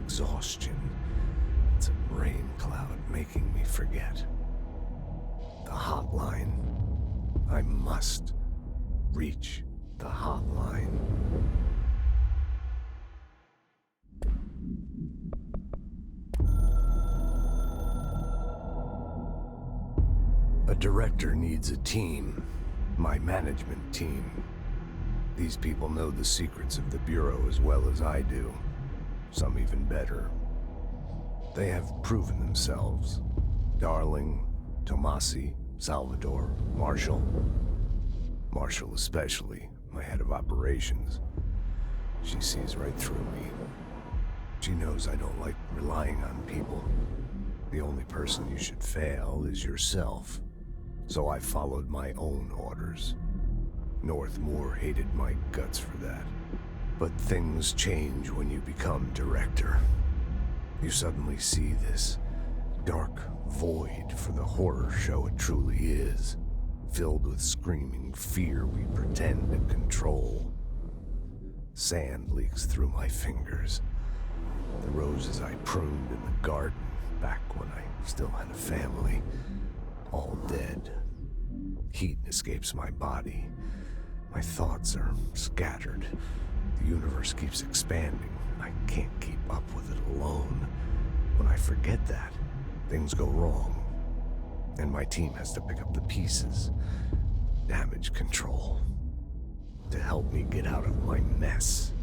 exhaustion. It's a rain cloud making me forget. The hotline. I must reach the hotline. A director needs a team. My management team. These people know the secrets of the Bureau as well as I do. Some even better. They have proven themselves. Darling, Tomasi, Salvador, Marshall. Marshall especially, my head of operations. She sees right through me. She knows I don't like relying on people. The only person you should fail is yourself. So I followed my own orders. Northmore hated my guts for that. But things change when you become director. You suddenly see this dark void for the horror show it truly is, filled with screaming fear we pretend to control. Sand leaks through my fingers. The roses I pruned in the garden back when I still had a family, all dead. Heat escapes my body. My thoughts are scattered. The universe keeps expanding. I can't keep up with it alone. When I forget that, things go wrong. And my team has to pick up the pieces. Damage control. To help me get out of my mess.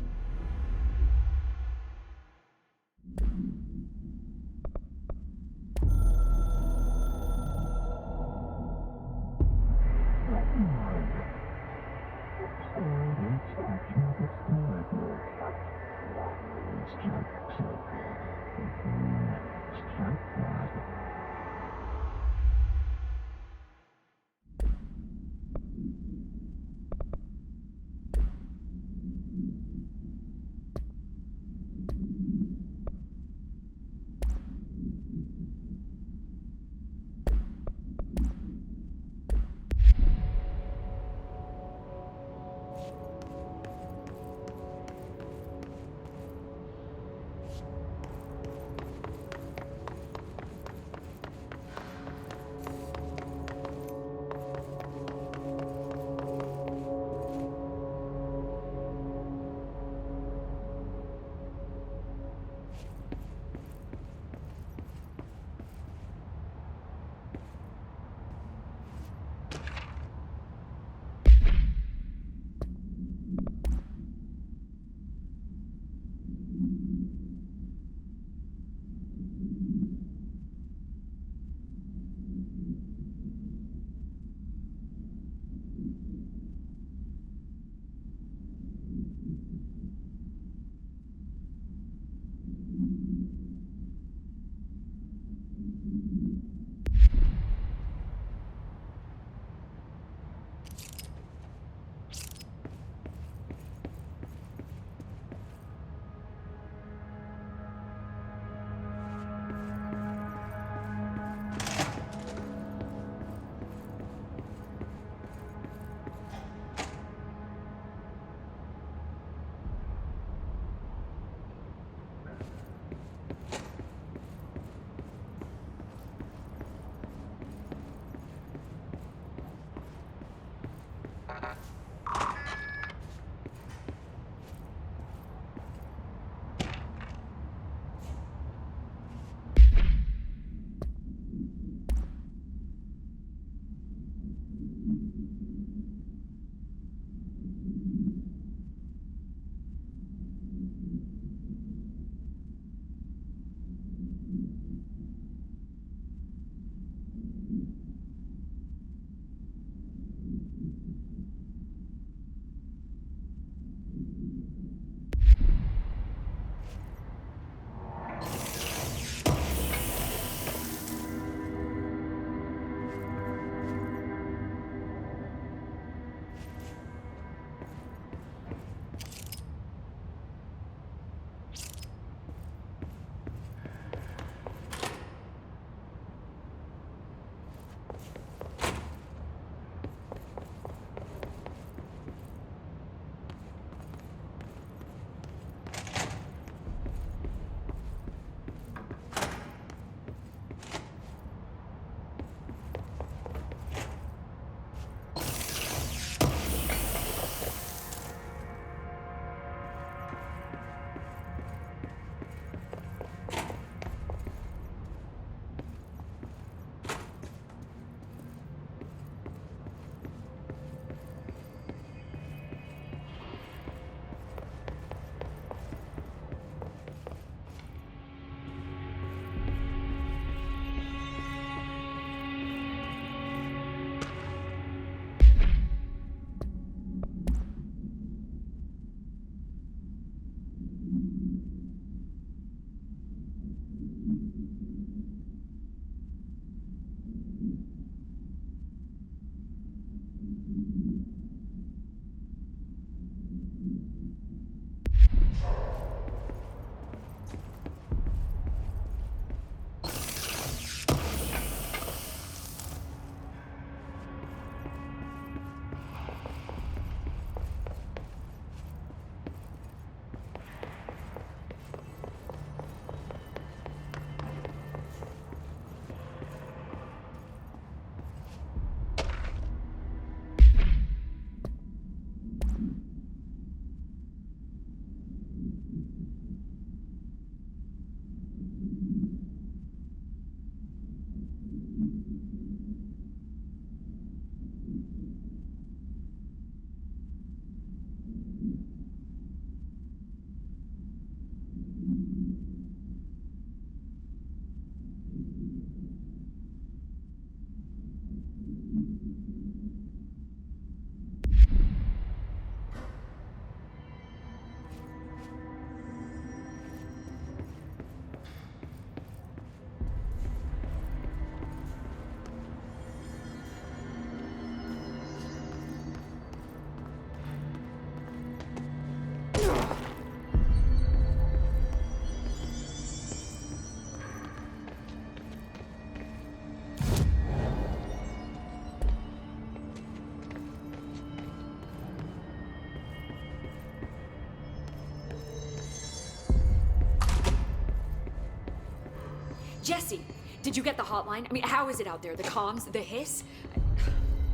Jesse, did you get the hotline? I mean, how is it out there? The comms, the hiss?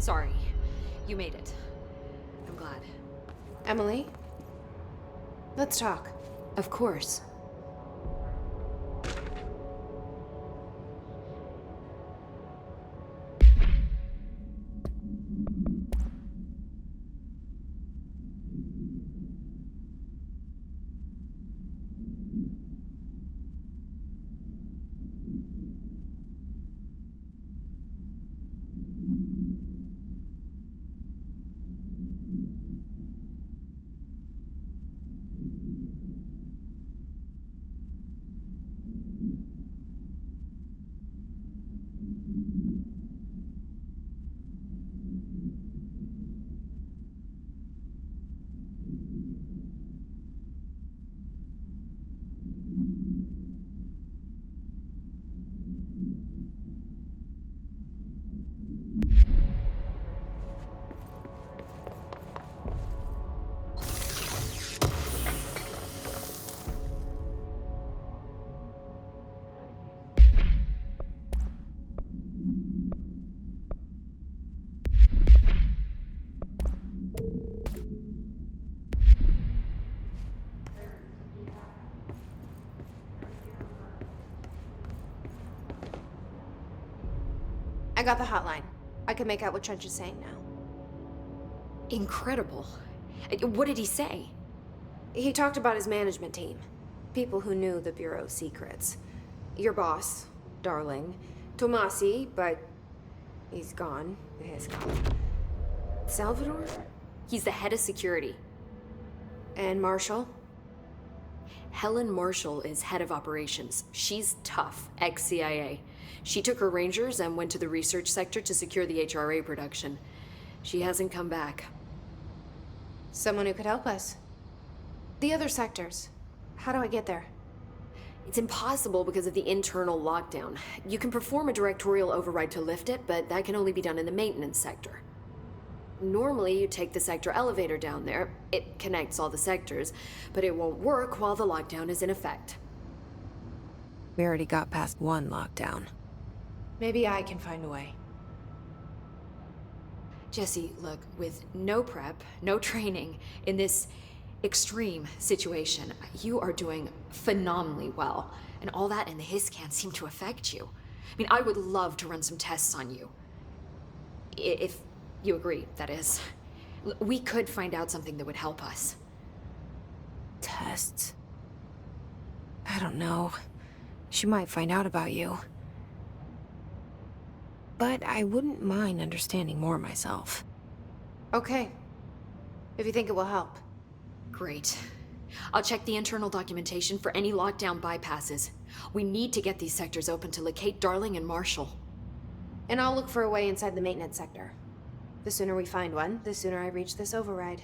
Sorry, you made it. I'm glad. Emily? Let's talk. Of course. I got the hotline. I can make out what Trench is saying now. Incredible. What did he say? He talked about his management team. People who knew the Bureau's secrets. Your boss, Darling. Tomasi, but he's gone. He's gone. Salvador? He's the head of security. And Marshall? Helen Marshall is head of operations. She's tough, ex-CIA. She took her Rangers and went to the research sector to secure the HRA production. She hasn't come back. Someone who could help us. The other sectors. How do I get there? It's impossible because of the internal lockdown. You can perform a directorial override to lift it, but that can only be done in the maintenance sector. Normally, you take the sector elevator down there. It connects all the sectors, but it won't work while the lockdown is in effect. We already got past one lockdown. Maybe I can find a way. Jesse, look, with no prep, no training, in this extreme situation, you are doing phenomenally well. And all that and the hiss can't seem to affect you. I mean, I would love to run some tests on you. If you agree, that is. We could find out something that would help us. Tests? I don't know. She might find out about you. But I wouldn't mind understanding more myself. Okay. If you think it will help. Great. I'll check the internal documentation for any lockdown bypasses. We need to get these sectors open to locate Darling and Marshall. And I'll look for a way inside the maintenance sector. The sooner we find one, the sooner I reach this override.